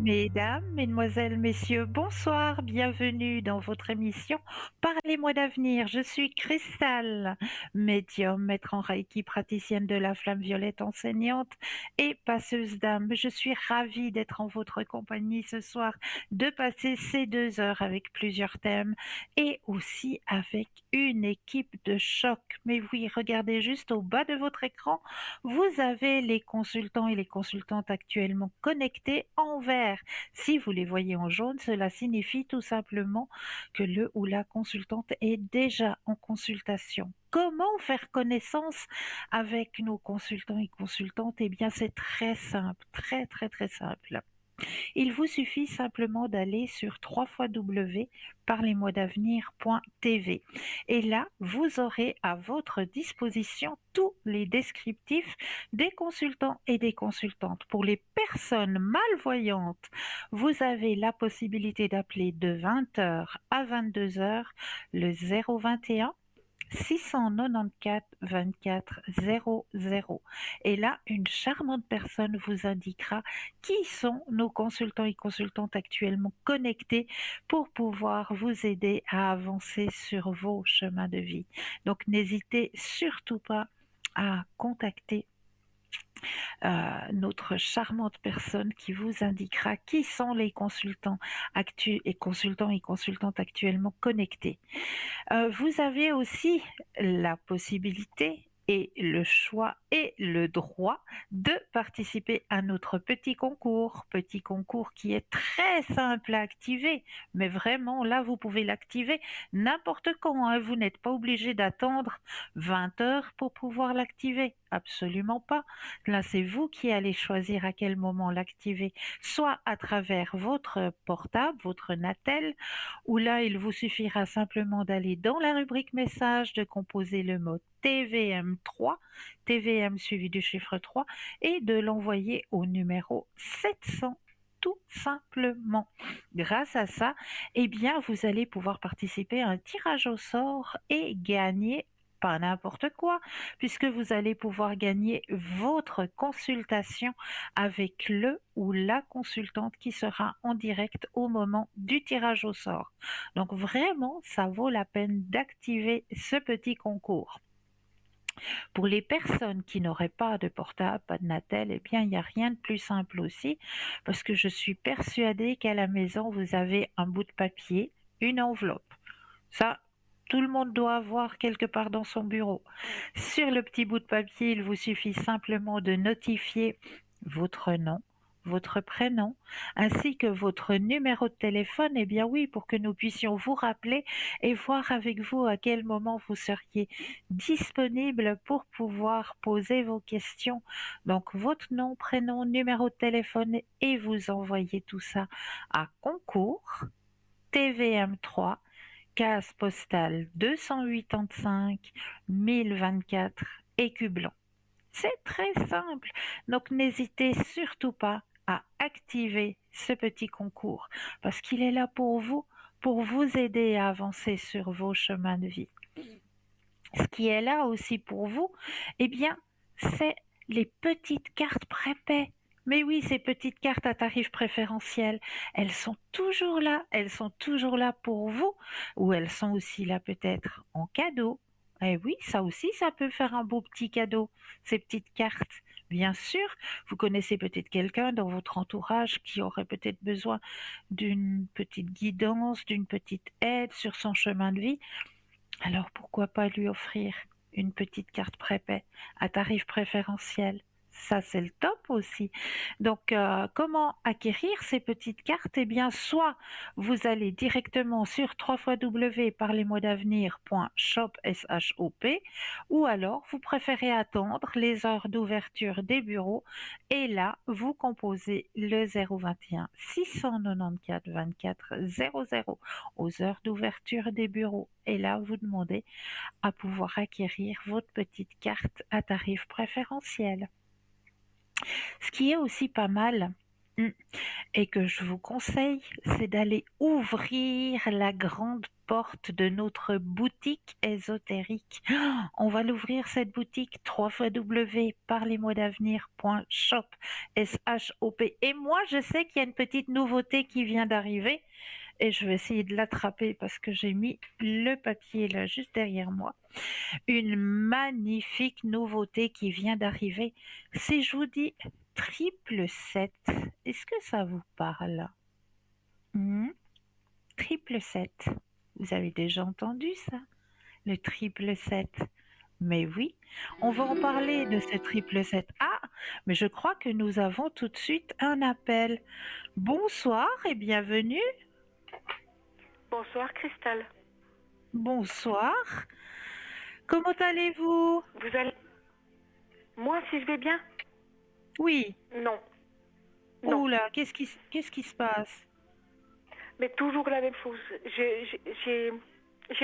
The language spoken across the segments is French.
Mesdames, mesdemoiselles, messieurs, bonsoir, bienvenue dans votre émission Parlez-moi d'avenir. Je suis Cristal, médium, maître en Reiki, praticienne de la flamme violette, enseignante et passeuse d'âme. Je suis ravie d'être en votre compagnie ce soir, de passer ces 2 heures avec plusieurs thèmes et aussi avec une équipe de choc. Mais oui, regardez juste au bas de votre écran, vous avez les consultants et les consultantes actuellement connectés en vert. Si vous les voyez en jaune, cela signifie tout simplement que le ou la consultante est déjà en consultation. Comment faire connaissance avec nos consultants et consultantes? Eh bien, c'est très simple, très très très simple. Il vous suffit simplement d'aller sur www.parlez-moi-d'avenir.tv et là, vous aurez à votre disposition tous les descriptifs des consultants et des consultantes. Pour les personnes malvoyantes, vous avez la possibilité d'appeler de 20 h à 22 h le 021 694 24 00. Et là, une charmante personne vous indiquera qui sont nos consultants et consultantes actuellement connectés pour pouvoir vous aider à avancer sur vos chemins de vie. Donc, n'hésitez surtout pas à contacter notre charmante personne qui vous indiquera qui sont les consultants et consultantes actuellement connectés. Vous avez aussi la possibilité et le choix et le droit de participer à notre petit concours qui est très simple à activer, mais vraiment là vous pouvez l'activer n'importe quand, hein. Vous n'êtes pas obligé d'attendre 20 heures pour pouvoir l'activer, absolument pas. Là c'est vous qui allez choisir à quel moment l'activer, soit à travers votre portable, votre Natel, où là, il vous suffira simplement d'aller dans la rubrique message, de composer le mot TVM3, TVM suivi du chiffre 3, et de l'envoyer au numéro 700 tout simplement. Grâce à ça, eh bien, vous allez pouvoir participer à un tirage au sort et gagner pas n'importe quoi, puisque vous allez pouvoir gagner votre consultation avec le ou la consultante qui sera en direct au moment du tirage au sort. Donc vraiment, ça vaut la peine d'activer ce petit concours. Pour les personnes qui n'auraient pas de portable, pas de Natel, eh bien, il n'y a rien de plus simple aussi, parce que je suis persuadée qu'à la maison, vous avez un bout de papier, une enveloppe. Ça, tout le monde doit avoir quelque part dans son bureau. Sur le petit bout de papier, il vous suffit simplement de notifier votre nom, votre prénom, ainsi que votre numéro de téléphone. Eh bien oui, pour que nous puissions vous rappeler et voir avec vous à quel moment vous seriez disponible pour pouvoir poser vos questions. Donc votre nom, prénom, numéro de téléphone et vous envoyez tout ça à concours TVM3 case postale 285 1024 Écublens. C'est très simple, donc n'hésitez surtout pas à activer ce petit concours parce qu'il est là pour vous aider à avancer sur vos chemins de vie. Ce qui est là aussi pour vous, eh bien, c'est les petites cartes prépaies. Mais oui, ces petites cartes à tarif préférentiel, elles sont toujours là pour vous, ou elles sont aussi là peut-être en cadeau. Eh oui, ça aussi, ça peut faire un beau petit cadeau, ces petites cartes. Bien sûr, vous connaissez peut-être quelqu'un dans votre entourage qui aurait peut-être besoin d'une petite guidance, d'une petite aide sur son chemin de vie. Alors pourquoi pas lui offrir une petite carte prépay à tarif préférentiel? Ça, c'est le top aussi. Donc, comment acquérir ces petites cartes? Eh bien, soit vous allez directement sur www.parlez-moi-d'avenir.shop, S-H-O-P, ou alors vous préférez attendre les heures d'ouverture des bureaux et là, vous composez le 021 694 24 00 aux heures d'ouverture des bureaux. Et là, vous demandez à pouvoir acquérir votre petite carte à tarif préférentiel. Ce qui est aussi pas mal, et que je vous conseille, c'est d'aller ouvrir la grande portes de notre boutique ésotérique. On va l'ouvrir cette boutique www.parlez-moi-d'avenir.shop S-H-O-P. Et moi, je sais qu'il y a une petite nouveauté qui vient d'arriver et je vais essayer de l'attraper parce que j'ai mis le papier là juste derrière moi. Une magnifique nouveauté qui vient d'arriver. Si je vous dis triple 7, est-ce que ça vous parle? Hmm. Triple 7. Vous avez déjà entendu ça? Le triple 7. Mais oui, on va en parler de ce triple 7. Ah, mais je crois que nous avons tout de suite un appel. Bonsoir et bienvenue. Bonsoir Cristal. Bonsoir. Comment allez-vous? Vous allez... Moi, si je vais bien? Oui. Non. Non. Oula, qu'est-ce qui se passe? Mais toujours la même chose. J'ai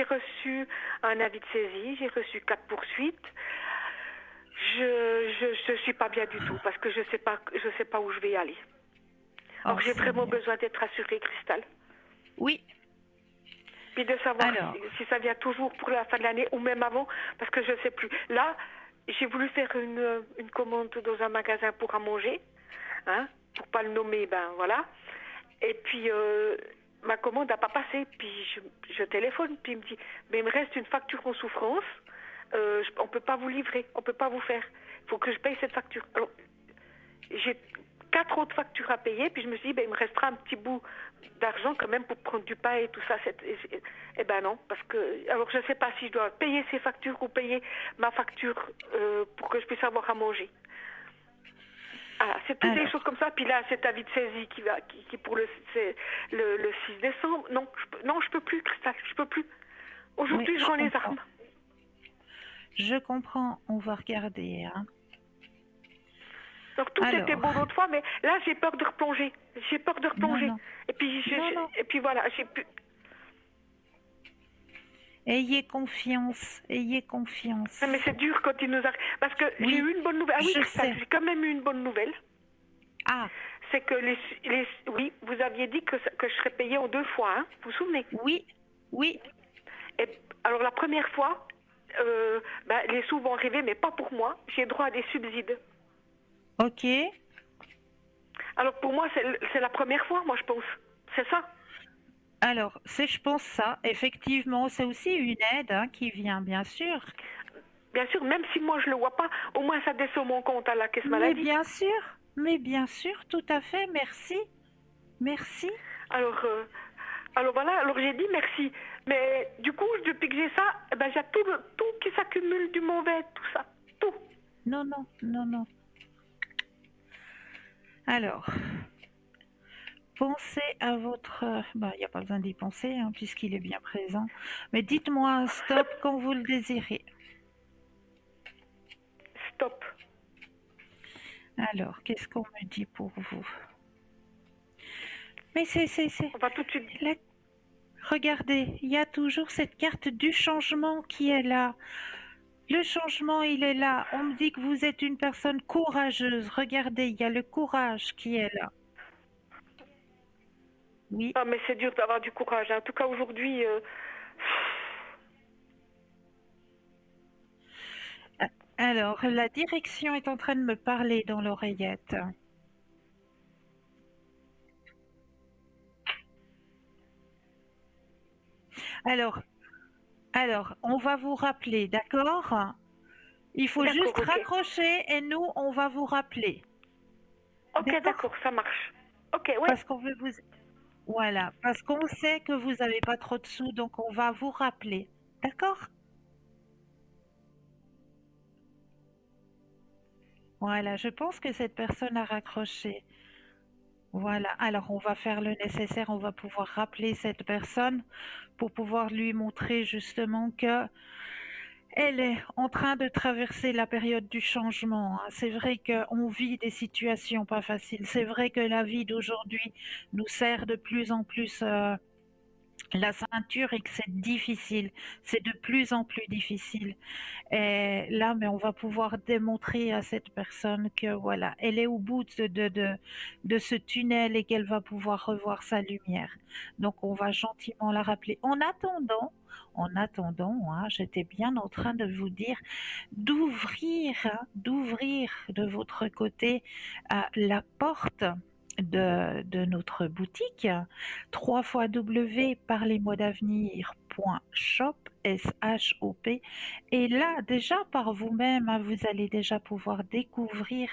reçu un avis de saisie, j'ai reçu 4 poursuites. Je suis pas bien du tout parce que je sais pas où je vais aller. Alors Oh, j'ai vraiment Seigneur. besoin d'être rassurée, Cristal. Oui. Puis de savoir Alors. si ça vient toujours pour la fin de l'année ou même avant, parce que je ne sais plus. Là, j'ai voulu faire une commande dans un magasin pour à manger, hein, pour pas le nommer, ben voilà. Et puis ma commande n'a pas passé. Puis je téléphone, puis il me dit, mais il me reste une facture en souffrance. On peut pas vous livrer, on peut pas vous faire. Il faut que je paye cette facture. Alors, j'ai 4 autres factures à payer, puis je me suis dit, ben, il me restera un petit bout d'argent quand même pour prendre du pain et tout ça. Eh ben non, parce que... Alors je ne sais pas si je dois payer ces factures ou payer ma facture pour que je puisse avoir à manger. Ah, c'est toutes des choses comme ça. Puis là, cet avis de saisie qui pour le 6 décembre. Non, je peux plus, Cristal, je peux plus. Aujourd'hui, Oui, je rends les armes. Je comprends, on va regarder. Hein. Donc tout était beau l'autre fois, mais là, j'ai peur de replonger. J'ai peur de replonger. Non. Et puis, et puis voilà, j'ai pu... Ayez confiance, ayez confiance. Non, mais c'est dur quand il nous arrive. Parce que j'ai eu une bonne nouvelle. Ah oui, Cristal, j'ai quand même eu une bonne nouvelle. Ah. C'est que oui, vous aviez dit que je serais payée en 2 fois, hein, vous vous souvenez? Oui, oui. Et alors la première fois, les sous vont arriver, mais pas pour moi. J'ai droit à des subsides. Ok. Alors pour moi, c'est la première fois, moi je pense. C'est ça? Alors, je pense ça. Effectivement, c'est aussi une aide hein, qui vient, bien sûr. Bien sûr, même si moi je le vois pas, au moins ça descend mon compte à la caisse maladie. Mais bien sûr, tout à fait. Merci. Merci. Alors voilà, alors j'ai dit merci. Mais du coup, depuis que j'ai ça, j'ai tout qui s'accumule, du mauvais, tout ça. Tout. Non. Alors, pensez à votre... il n'y a pas besoin d'y penser, hein, puisqu'il est bien présent. Mais dites-moi un stop quand vous le désirez. Stop. Alors, qu'est-ce qu'on me dit pour vous? Mais c'est... On va tout de suite... Regardez, il y a toujours cette carte du changement qui est là. Le changement, il est là. On me dit que vous êtes une personne courageuse. Regardez, il y a le courage qui est là. Oui. Ah, mais c'est dur d'avoir du courage. En tout cas, aujourd'hui... Alors, la direction est en train de me parler dans l'oreillette. Alors, on va vous rappeler, d'accord? Il faut juste raccrocher et nous, on va vous rappeler. Ok, d'accord, ça marche. Ok, oui. Parce qu'on veut vous... Voilà, parce qu'on sait que vous n'avez pas trop de sous, donc on va vous rappeler. D'accord? Voilà, je pense que cette personne a raccroché. Voilà, alors on va faire le nécessaire, on va pouvoir rappeler cette personne pour pouvoir lui montrer justement que elle est en train de traverser la période du changement. Hein. C'est vrai qu'on vit des situations pas faciles. C'est vrai que la vie d'aujourd'hui nous sert de plus en plus la ceinture et que c'est difficile, c'est de plus en plus difficile. Et là, mais on va pouvoir démontrer à cette personne que voilà, elle est au bout de ce tunnel et qu'elle va pouvoir revoir sa lumière. Donc, on va gentiment la rappeler. En attendant, hein, j'étais bien en train de vous dire d'ouvrir de votre côté la porte de notre boutique, 3 fois W parlez-moi-d'avenir.shop, S-H-O-P. Et là, déjà par vous-même, hein, vous allez déjà pouvoir découvrir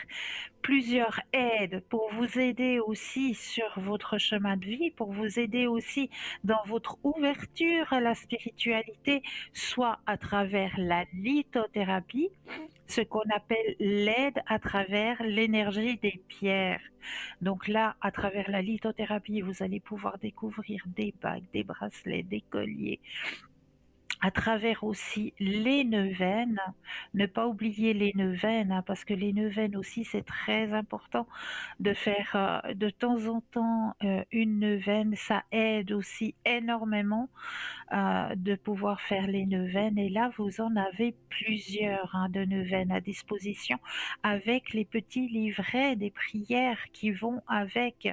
plusieurs aides pour vous aider aussi sur votre chemin de vie, pour vous aider aussi dans votre ouverture à la spiritualité, soit à travers la lithothérapie, ce qu'on appelle l'aide à travers l'énergie des pierres. Donc là, à travers la lithothérapie, vous allez pouvoir découvrir des bagues, des bracelets, des colliers, à travers aussi les neuvaines, ne pas oublier les neuvaines, hein, parce que les neuvaines aussi, c'est très important de faire de temps en temps une neuvaine. Ça aide aussi énormément de pouvoir faire les neuvaines. Et là, vous en avez plusieurs, hein, de neuvaines à disposition avec les petits livrets des prières qui vont avec.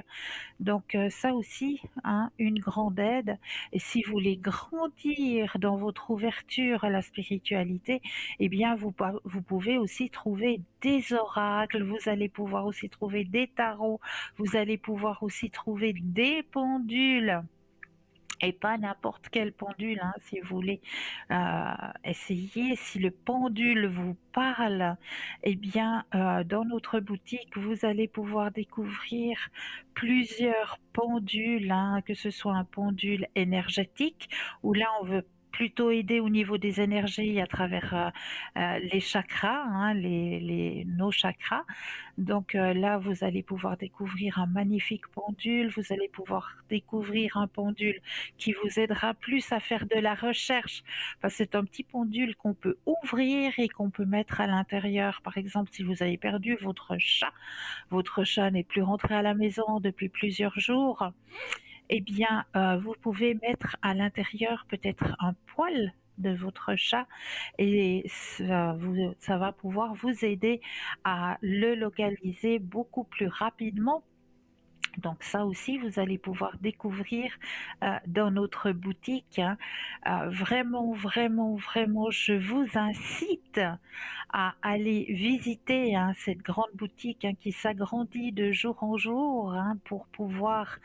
Donc ça aussi, hein, une grande aide. Et si vous voulez grandir dans votre ouverture à la spiritualité, eh bien vous pouvez aussi trouver des oracles, vous allez pouvoir aussi trouver des tarots, vous allez pouvoir aussi trouver des pendules. Et pas n'importe quel pendule, hein, si vous voulez essayer. Si le pendule vous parle, eh bien, dans notre boutique, vous allez pouvoir découvrir plusieurs pendules, hein, que ce soit un pendule énergétique, où là, on veut plutôt aider au niveau des énergies à travers les chakras, hein, nos chakras. Donc là, vous allez pouvoir découvrir un magnifique pendule, vous allez pouvoir découvrir un pendule qui vous aidera plus à faire de la recherche. Parce que c'est un petit pendule qu'on peut ouvrir et qu'on peut mettre à l'intérieur. Par exemple, si vous avez perdu votre chat n'est plus rentré à la maison depuis plusieurs jours, eh bien, vous pouvez mettre à l'intérieur peut-être un poil de votre chat et ça va pouvoir vous aider à le localiser beaucoup plus rapidement. Donc ça aussi, vous allez pouvoir découvrir dans notre boutique, hein. Vraiment, vraiment, vraiment, je vous incite à aller visiter, hein, cette grande boutique, hein, qui s'agrandit de jour en jour, hein, pour pouvoir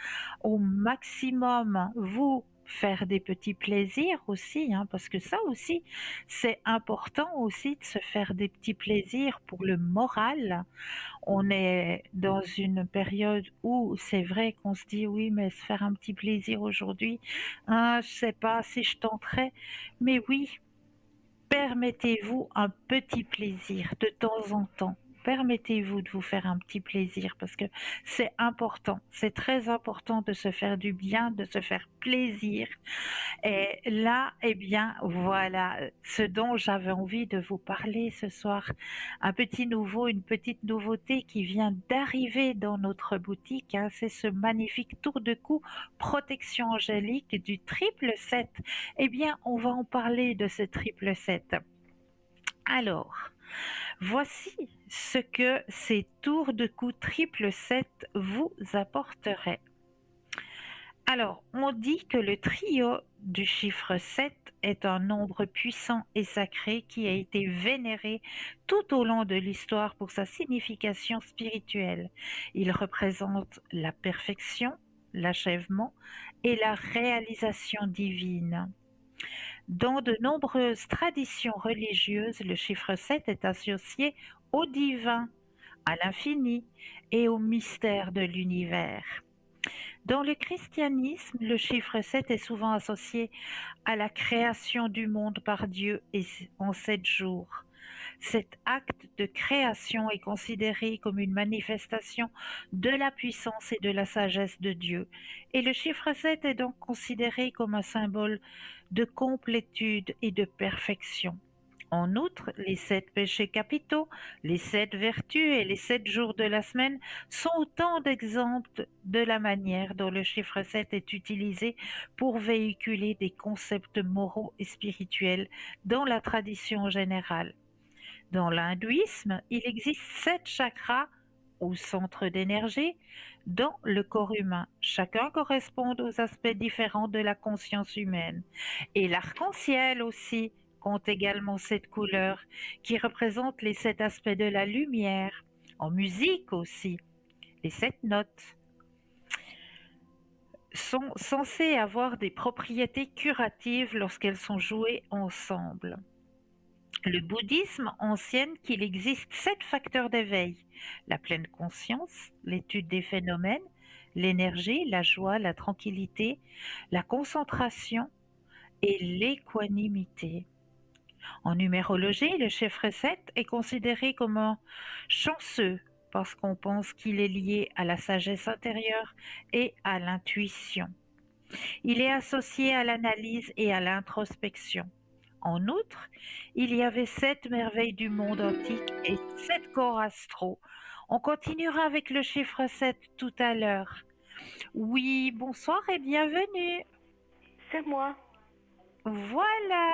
au maximum vous faire des petits plaisirs aussi, hein, parce que ça aussi, c'est important aussi de se faire des petits plaisirs pour le moral. On est dans une période où c'est vrai qu'on se dit: «Oui, mais se faire un petit plaisir aujourd'hui, hein, je sais pas si je tenterai». Mais oui, permettez-vous un petit plaisir de temps en temps. Permettez-vous de vous faire un petit plaisir parce que c'est important, c'est très important de se faire du bien, de se faire plaisir. Et là, eh bien, voilà ce dont j'avais envie de vous parler ce soir. Un petit nouveau, une petite nouveauté qui vient d'arriver dans notre boutique, hein, c'est ce magnifique tour de cou protection angélique du triple 7. Eh bien, on va en parler de ce triple 7. Alors, voici ce que ces tours de cou triple 7 vous apporteraient. Alors, on dit que le trio du chiffre 7 est un nombre puissant et sacré qui a été vénéré tout au long de l'histoire pour sa signification spirituelle. Il représente la perfection, l'achèvement et la réalisation divine. Dans de nombreuses traditions religieuses, le chiffre 7 est associé au divin, à l'infini et au mystère de l'univers. Dans le christianisme, le chiffre 7 est souvent associé à la création du monde par Dieu en 7 jours. Cet acte de création est considéré comme une manifestation de la puissance et de la sagesse de Dieu. Et le chiffre 7 est donc considéré comme un symbole de complétude et de perfection. En outre, les 7 péchés capitaux, les 7 vertus et les 7 jours de la semaine sont autant d'exemples de la manière dont le chiffre 7 est utilisé pour véhiculer des concepts moraux et spirituels dans la tradition générale. Dans l'hindouisme, il existe 7 chakras ou centres d'énergie dans le corps humain. Chacun correspond aux aspects différents de la conscience humaine. Et l'arc-en-ciel aussi compte également 7 couleurs qui représentent les 7 aspects de la lumière. En musique aussi, les 7 notes sont censées avoir des propriétés curatives lorsqu'elles sont jouées ensemble. Le bouddhisme enseigne qu'il existe 7 facteurs d'éveil: la pleine conscience, l'étude des phénomènes, l'énergie, la joie, la tranquillité, la concentration et l'équanimité. En numérologie, le chiffre 7 est considéré comme un chanceux parce qu'on pense qu'il est lié à la sagesse intérieure et à l'intuition. Il est associé à l'analyse et à l'introspection. En outre, il y avait 7 merveilles du monde antique et 7 corps astraux. On continuera avec le chiffre 7 tout à l'heure. Oui, bonsoir et bienvenue. C'est moi. Voilà,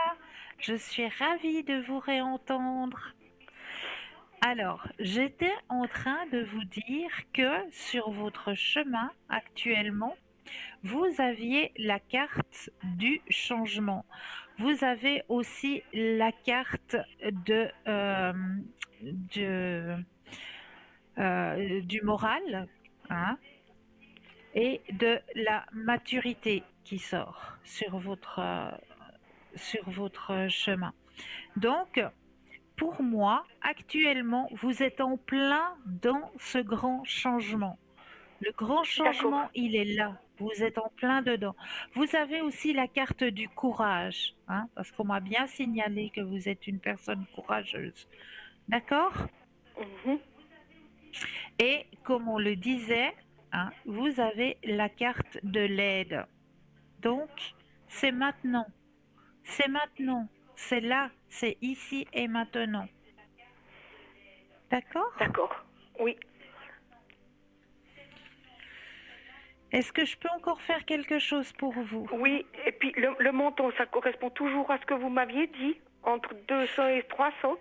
je suis ravie de vous réentendre. Alors, j'étais en train de vous dire que sur votre chemin actuellement, vous aviez la carte du changement. Vous avez aussi la carte de, du moral, hein, et de la maturité qui sort sur votre chemin. Donc, pour moi, actuellement, vous êtes en plein dans ce grand changement. Le grand D'accord. changement, il est là. Vous êtes en plein dedans. Vous avez aussi la carte du courage, hein, parce qu'on m'a bien signalé que vous êtes une personne courageuse. D'accord? Mhm. Et comme on le disait, hein, vous avez la carte de l'aide. Donc, c'est maintenant. C'est maintenant. C'est là. C'est ici et maintenant. D'accord? D'accord. Oui. Est-ce que je peux encore faire quelque chose pour vous? Oui. Et puis le montant, ça correspond toujours à ce que vous m'aviez dit, entre 200 et 300.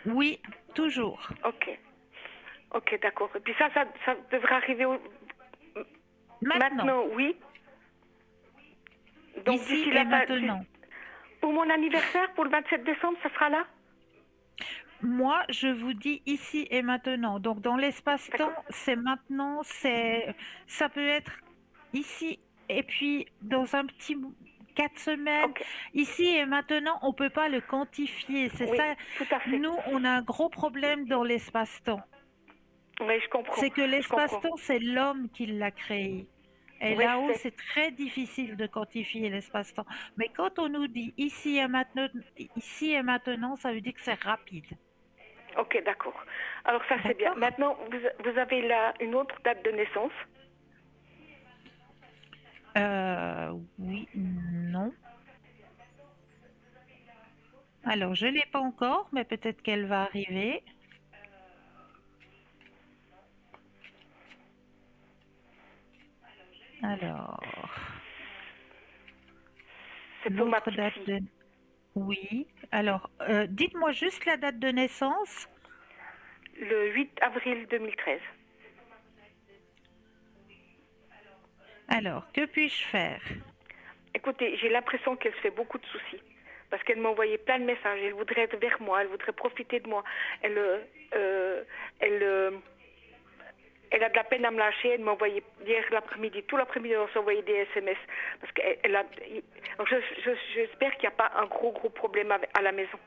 Oui, toujours. Ok. Ok, d'accord. Et puis ça devrait arriver Maintenant. maintenant, oui. Donc Ici d'ici et la fin, maintenant. pour mon anniversaire, pour le 27 décembre, ça sera là? Moi, je vous dis ici et maintenant. Donc, dans l'espace-temps, D'accord. c'est maintenant, ça peut être ici et puis dans un petit 4 semaines. Ok. Ici et maintenant, on peut pas le quantifier. C'est Oui, ça. tout à fait. Nous, on a un gros problème dans l'espace-temps. Oui, je comprends. C'est que Je comprends. l'espace-temps, c'est l'homme qui l'a créé. Et Oui, là-haut, je sais. c'est très difficile de quantifier l'espace-temps. Mais quand on nous dit ici et maintenant, ça veut dire que c'est rapide. Ok, d'accord. Alors ça, c'est bien. D'accord? Maintenant, vous avez là une autre date de naissance. Oui, non. Alors, je l'ai pas encore, mais peut-être qu'elle va arriver. Alors, C'est pour ma l'autre petite date fille. de... Oui. Alors, dites-moi juste la date de naissance. Le 8 avril 2013. Alors, que puis-je faire? Écoutez, j'ai l'impression qu'elle se fait beaucoup de soucis. Parce qu'elle m'a envoyé plein de messages. Elle voudrait être vers moi. Elle voudrait profiter de moi. Elle, euh, elle a de la peine à me lâcher. Elle m'a envoyé hier l'après-midi, tout l'après-midi, on s'est envoyé des SMS. Parce qu'elle a. Donc j'espère qu'il n'y a pas un gros problème à la maison.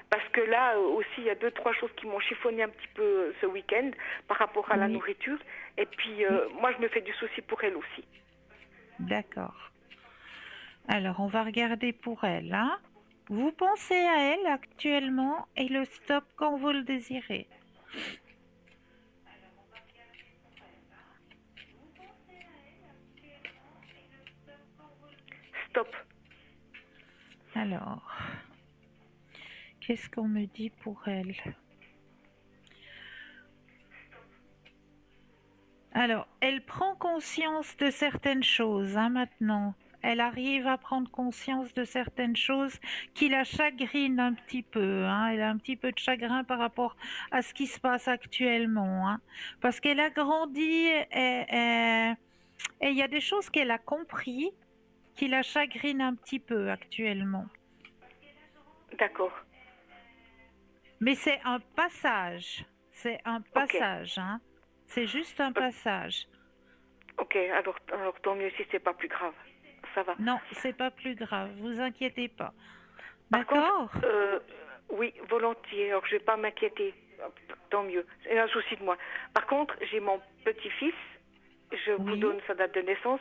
Parce que là aussi, il y a 2-3 choses qui m'ont chiffonné un petit peu ce week-end par rapport à la Oui, nourriture. Et puis, oui, moi, je me fais du souci pour elle aussi. d'accord. Alors, on va regarder pour elle, hein. Vous pensez à elle actuellement et le stop quand vous le désirez. Stop. Alors, Qu'est-ce qu'on me dit pour elle? Alors, elle prend conscience de certaines choses, hein, maintenant. Elle arrive à prendre conscience de certaines choses qui la chagrinent un petit peu, hein. Elle a un petit peu de chagrin par rapport à ce qui se passe actuellement, hein. Parce qu'elle a grandi et il y a des choses qu'elle a compris qui la chagrinent un petit peu actuellement. D'accord. Mais c'est un passage. C'est un Ok. passage, hein. C'est juste un passage. Ok, alors tant mieux si c'est pas plus grave. Ça va. Non, c'est pas plus grave, vous inquiétez pas. Par contre, D'accord? oui, volontiers. Alors je vais pas m'inquiéter. Tant mieux. C'est un souci de moi. Par contre, j'ai mon petit-fils. Je vous Oui. donne sa date de naissance.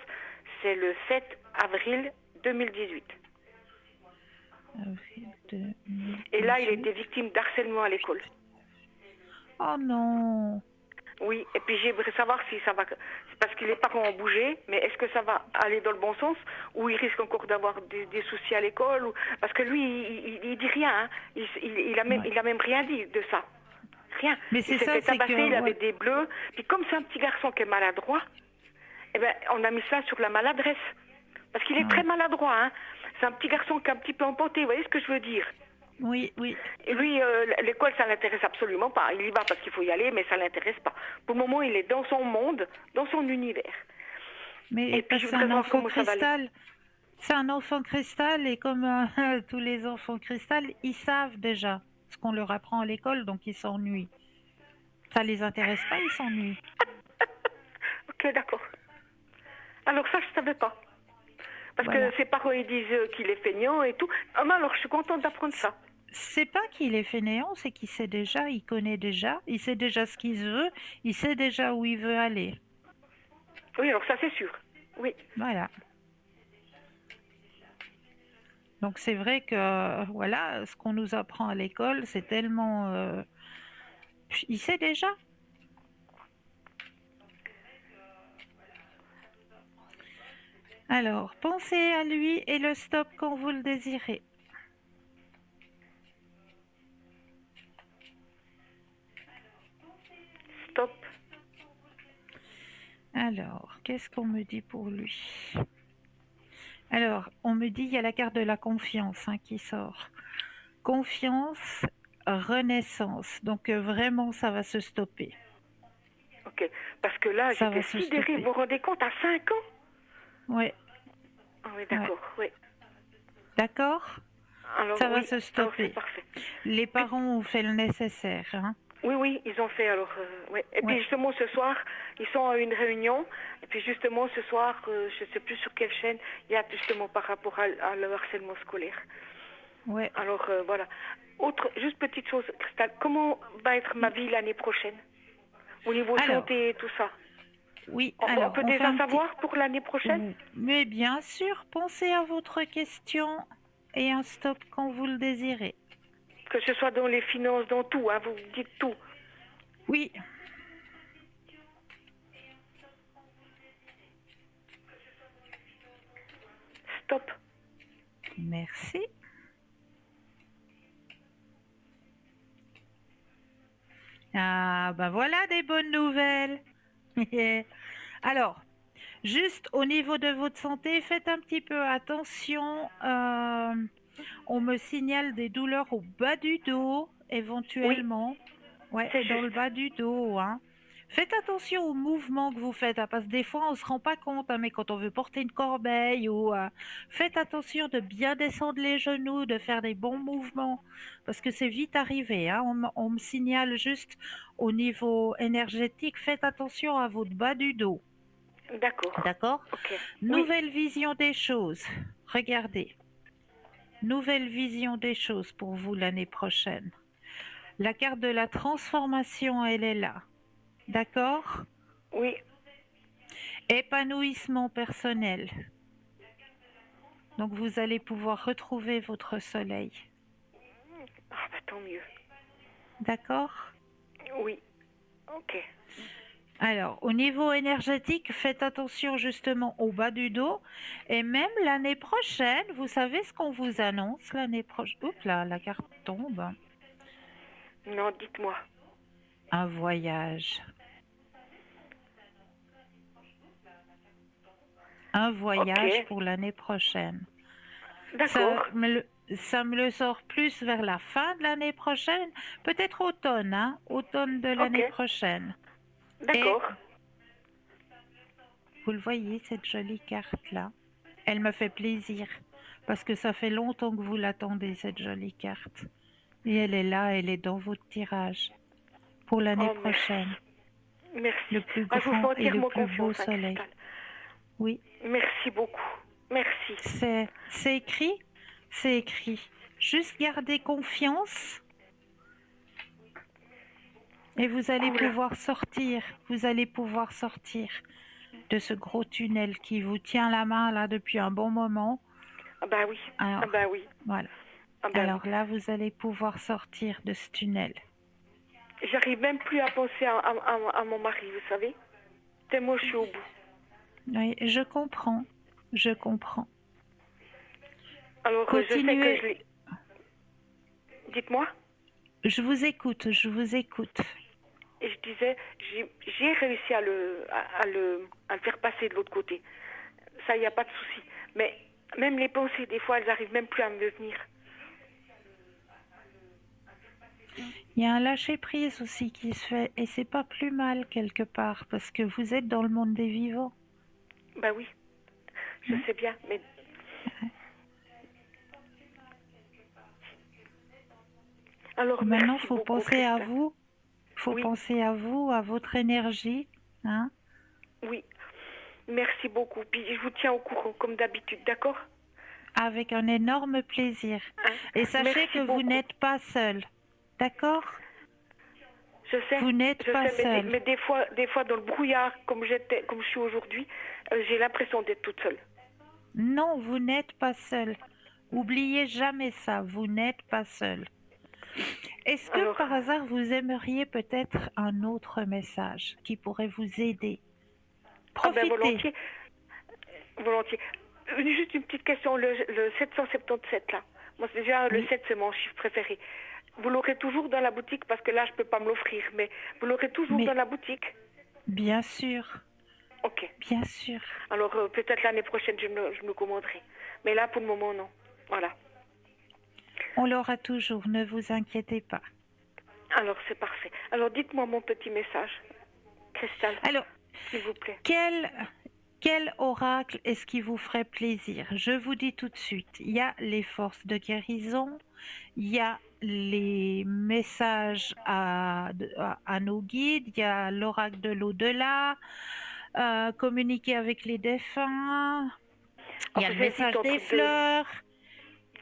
C'est le 7 avril 2018. Avril Et là, il 2018. était victime d'harcèlement à l'école. Oh non! Oui, et puis j'aimerais savoir si ça va. C'est parce que les parents ont bougé, mais est-ce que ça va aller dans le bon sens ou il risque encore d'avoir des soucis à l'école Parce que lui, il dit rien. Hein. Ouais. Il a même rien dit de ça. Rien. Mais Il c'est s'est ça, fait c'est tabasser, que il avait ouais. des bleus. Puis comme c'est un petit garçon qui est maladroit, eh ben, on a mis ça sur la maladresse. Parce qu'il est très Ouais. maladroit. Hein. C'est un petit garçon qui est un petit peu emporté. Vous voyez ce que je veux dire Oui, oui. et lui, l'école, ça l'intéresse absolument pas. Il y va parce qu'il faut y aller, mais ça l'intéresse pas. Pour le moment, il est dans son monde, dans son univers. Mais Et puis, parce je que c'est voudrais un voir enfant comment ça va aller. cristal. C'est un enfant cristal et comme tous les enfants cristal, ils savent déjà ce qu'on leur apprend à l'école, donc ils s'ennuient. Ça les intéresse pas, ils s'ennuient. Ok, d'accord. Alors ça, je savais pas. Parce que Voilà. ses parents, ils disent qu'il est feignant et tout. Ah, mais alors, je suis contente d'apprendre ça. C'est pas qu'il est fainéant, c'est qu'il sait déjà, il connaît déjà, il sait déjà ce qu'il veut, il sait déjà où il veut aller. Oui, alors ça, c'est sûr. Oui. Voilà. Donc c'est vrai que voilà, ce qu'on nous apprend à l'école, c'est tellement... il sait déjà. Alors, pensez à lui et le stop quand vous le désirez. Stop. Alors, qu'est-ce qu'on me dit pour lui? Alors, on me dit il y a la carte de la confiance, hein, qui sort. Confiance, renaissance. Donc vraiment, ça va se stopper. Ok. Parce que là, Ça j'étais va se sidérée. Vous stopper. vous rendez compte, à 5 ans Ouais, Ah oui, ouais. d'accord. Oui. D'accord? Alors, Ça va oui. se Alors, c'est stopper. parfait. Les Puis, parents ont fait le nécessaire, hein. oui, oui, ils ont fait alors. Ouais. Et puis Ouais, justement ce soir, ils sont à une réunion. Et puis justement ce soir, je ne sais plus sur quelle chaîne, il y a justement par rapport à le harcèlement scolaire. ouais. Alors voilà. Autre, juste petite chose, Christelle, comment va être ma vie l'année prochaine au niveau Alors, santé et tout ça oui, on alors, peut on fait déjà un petit... savoir pour l'année prochaine Mais bien sûr, pensez à votre question et un stop quand vous le désirez. que ce soit dans les finances, dans tout, hein, vous dites tout. Oui, Stop. merci. Ah, ben voilà des bonnes nouvelles. Alors, juste au niveau de votre santé, faites un petit peu attention. On me signale des douleurs au bas du dos, Oui, éventuellement. Ouais, c'est dans le juste. bas du dos, hein. Faites attention aux mouvements que vous faites, hein, parce que des fois on se rend pas compte, hein, mais quand on veut porter une corbeille ou faites attention de bien descendre les genoux, de faire des bons mouvements, parce que c'est vite arrivé, hein. On me signale juste au niveau énergétique, faites attention à votre bas du dos, D'accord. d'accord? Ok. Oui. Nouvelle vision des choses. Regardez, nouvelle vision des choses pour vous l'année prochaine. La carte de la transformation, elle est là. D'accord? Oui. Épanouissement personnel. Donc vous allez pouvoir retrouver votre soleil. Ah bah tant mieux. D'accord? Oui. Ok. Alors, au niveau énergétique, faites attention justement au bas du dos. Et même l'année prochaine, vous savez ce qu'on vous annonce l'année prochaine? Oups là, la carte tombe. Non, dites-moi. Un voyage. Un Ok, voyage pour l'année prochaine. d'accord, Ça me le sort plus vers la fin de l'année prochaine, peut-être automne, hein, automne de ok, l'année prochaine. Et d'accord. vous le voyez, cette jolie carte-là, elle me fait plaisir parce que ça fait longtemps que vous l'attendez, cette jolie carte. Et elle est là, elle est dans votre tirage pour l'année Oh, merci. prochaine. Le Merci. plus Ah, je vous fais grand et le entièrement plus confiance, beau hein, soleil. Cristal. Oui, Merci beaucoup. Merci. c'est écrit, c'est écrit. Juste gardez confiance et Cool. vous allez pouvoir sortir de ce gros tunnel qui vous tient la main là depuis un bon moment. Ah bah oui. Ah Alors, bah oui. voilà. Ah bah oui. Alors là, vous allez pouvoir sortir de ce tunnel. J'arrive même plus à penser à mon mari, vous savez. Tellement je suis au bout. Oui, je comprends. Je comprends. Alors, je sais que je Continuez. l'ai. Dites-moi. Je vous écoute, je vous écoute. Et je disais, j'ai réussi à le faire passer de l'autre côté. Ça, il n'y a pas de souci. Mais même les pensées, des fois, elles arrivent même plus à me venir. Il y a un lâcher-prise aussi qui se fait et c'est pas plus mal quelque part parce que vous êtes dans le monde des vivants. Bah oui, je Hein. sais bien. Mais alors, Maintenant, merci faut beaucoup, penser à Christelle. vous. Faut Oui, penser à vous, à votre énergie, hein, oui. Merci beaucoup. Puis je vous tiens au courant, comme d'habitude, d'accord? avec un énorme plaisir. Hein. Et sachez Merci que vous beaucoup. n'êtes pas seul. D'accord? Vous n'êtes Je pas sais, seul. mais des fois, dans le brouillard, comme je suis aujourd'hui, j'ai l'impression d'être toute seule. Non, vous n'êtes pas seul. Oubliez jamais ça, vous n'êtes pas seul. Est-ce que Alors, par hasard vous aimeriez peut-être un autre message qui pourrait vous aider? ah ben Profitez. volontiers, volontiers. Juste une petite question, le 777 là. Moi, c'est déjà le Oui, 7, c'est mon chiffre préféré. Vous l'aurez toujours dans la boutique parce que là, je peux pas me l'offrir, mais vous l'aurez toujours dans mais la boutique. bien sûr, Ok. bien sûr. Alors peut-être l'année prochaine, je me le commanderai. Mais là, pour le moment, non. Voilà. On l'aura toujours, ne vous inquiétez pas. Alors c'est parfait. Alors dites-moi mon petit message, Cristal, Alors, s'il vous plaît. quel, quel oracle est-ce qui vous ferait plaisir? Je vous dis tout de suite, il y a les forces de guérison, il y a les messages à nos guides, il y a l'oracle de l'au-delà, communiquer avec les défunts, il y a Alors le message des fleurs,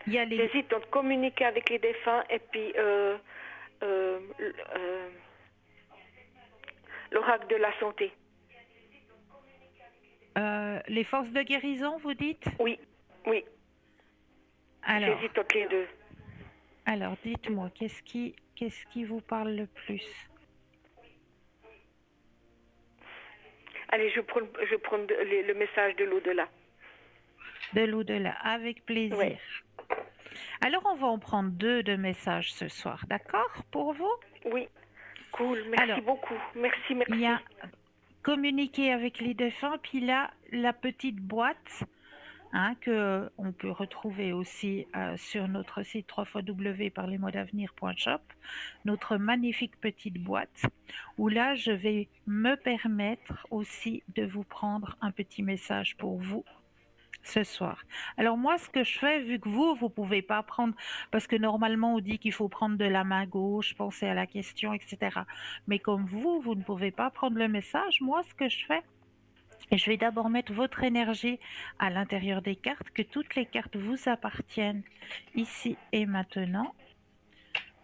il y a les... j'hésite entre communiquer avec les défunts et puis euh, euh, l'oracle de la santé. les forces de guérison, vous dites? Oui, oui. Alors, J'hésite entre les deux. alors dites-moi, qu'est-ce qui vous parle le plus? Allez, je prends le message de l'au-delà. De l'au-delà, avec Ouais. plaisir. Alors, on va en prendre deux de messages ce soir, d'accord pour vous? Oui. Cool. Merci Alors, beaucoup. Merci, il y a merci. communiquer avec les défunts, puis là, la petite boîte hein, que on peut retrouver aussi sur notre site www.parlesmoisdavenir.shop, notre magnifique petite boîte, où là, je vais me permettre aussi de vous prendre un petit message pour vous ce soir. Alors moi, ce que je fais, vu que vous pouvez pas prendre, parce que normalement on dit qu'il faut prendre de la main gauche, penser à la question, etc. Mais comme vous ne pouvez pas prendre le message, moi, ce que je fais, et je vais d'abord mettre votre énergie à l'intérieur des cartes, que toutes les cartes vous appartiennent ici et maintenant.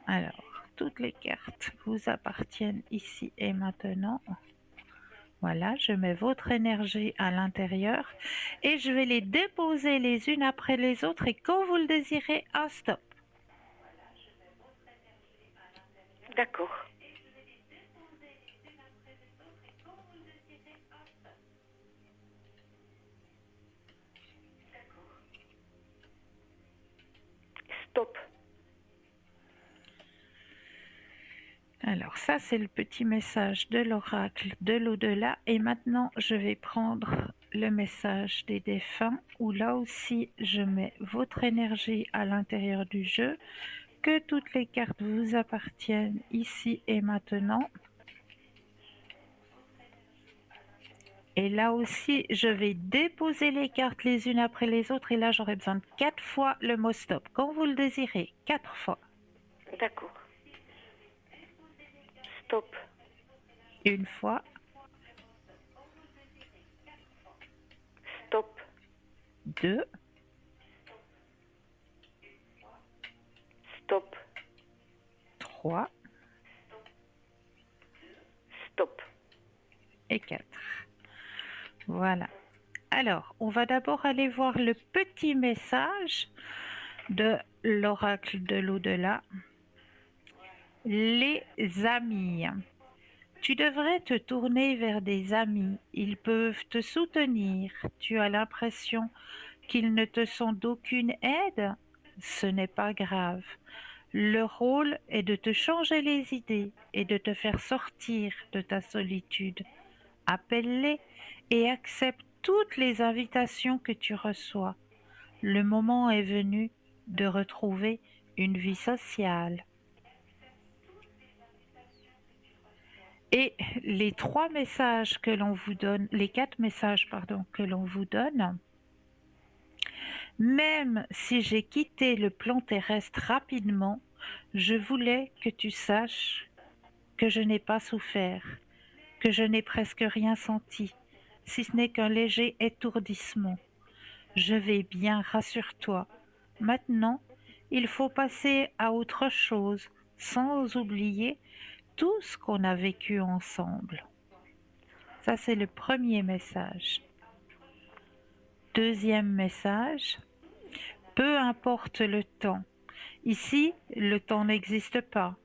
Alors, toutes les cartes vous appartiennent ici et maintenant. Voilà, je mets votre énergie à l'intérieur et je vais les déposer les unes après les autres et quand vous le désirez, un stop. D'accord. Stop. Alors ça, c'est le petit message de l'oracle de l'au-delà. Et maintenant, je vais prendre le message des défunts, où là aussi, je mets votre énergie à l'intérieur du jeu, que toutes les cartes vous appartiennent ici et maintenant. Et là aussi, je vais déposer les cartes les unes après les autres. Et là, j'aurai besoin de 4 fois le mot stop. Quand vous le désirez, 4 fois. D'accord. Stop. Une fois, Stop. 2, Stop. 3 Stop. et 4. Voilà. Alors, on va d'abord aller voir le petit message de l'oracle de l'au-delà. Les amis. Tu devrais te tourner vers des amis. Ils peuvent te soutenir. Tu as l'impression qu'ils ne te sont d'aucune aide? Ce n'est pas grave. Leur rôle est de te changer les idées et de te faire sortir de ta solitude. Appelle-les et accepte toutes les invitations que tu reçois. Le moment est venu de retrouver une vie sociale. Et les 3 messages que l'on vous donne, les 4 messages, pardon, que l'on vous donne, même si j'ai quitté le plan terrestre rapidement, je voulais que tu saches que je n'ai pas souffert, que je n'ai presque rien senti, si ce n'est qu'un léger étourdissement. Je vais bien, rassure-toi. Maintenant, il faut passer à autre chose, sans oublier tout ce qu'on a vécu ensemble. Ça, c'est le premier message. Deuxième message, peu importe le temps. Ici, le temps n'existe pas.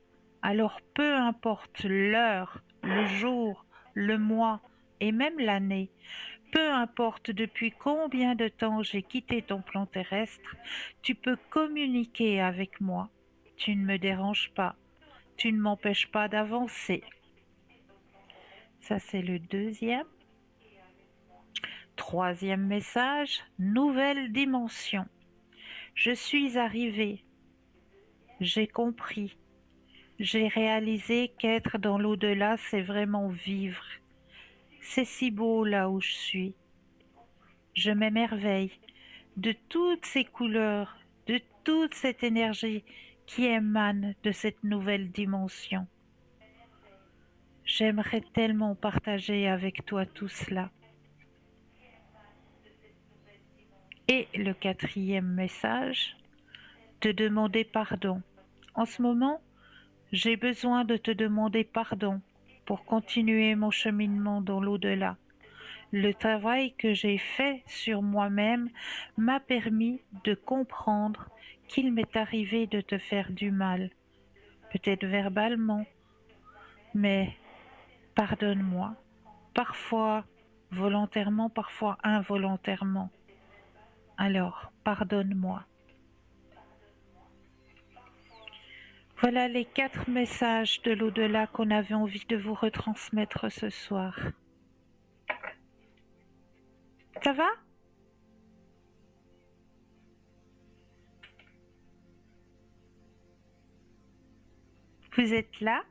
Alors peu importe l'heure, le jour, le mois et même l'année, peu importe depuis combien de temps j'ai quitté ton plan terrestre, tu peux communiquer avec moi. Tu ne me déranges pas. Tu ne m'empêches pas d'avancer. Ça, c'est le deuxième. Troisième message, nouvelle dimension. Je suis arrivée. J'ai compris. J'ai réalisé qu'être dans l'au-delà, c'est vraiment vivre. C'est si beau là où je suis. Je m'émerveille de toutes ces couleurs, de toute cette énergie qui émane de cette nouvelle dimension. J'aimerais tellement partager avec toi tout cela. Et le quatrième message, te demander pardon. En ce moment, j'ai besoin de te demander pardon pour continuer mon cheminement dans l'au-delà. Le travail que j'ai fait sur moi-même m'a permis de comprendre qu'il m'est arrivé de te faire du mal, peut-être verbalement, mais pardonne-moi, parfois volontairement, parfois involontairement. Alors, pardonne-moi. Voilà les 4 messages de l'au-delà qu'on avait envie de vous retransmettre ce soir. Ça va? Vous êtes là?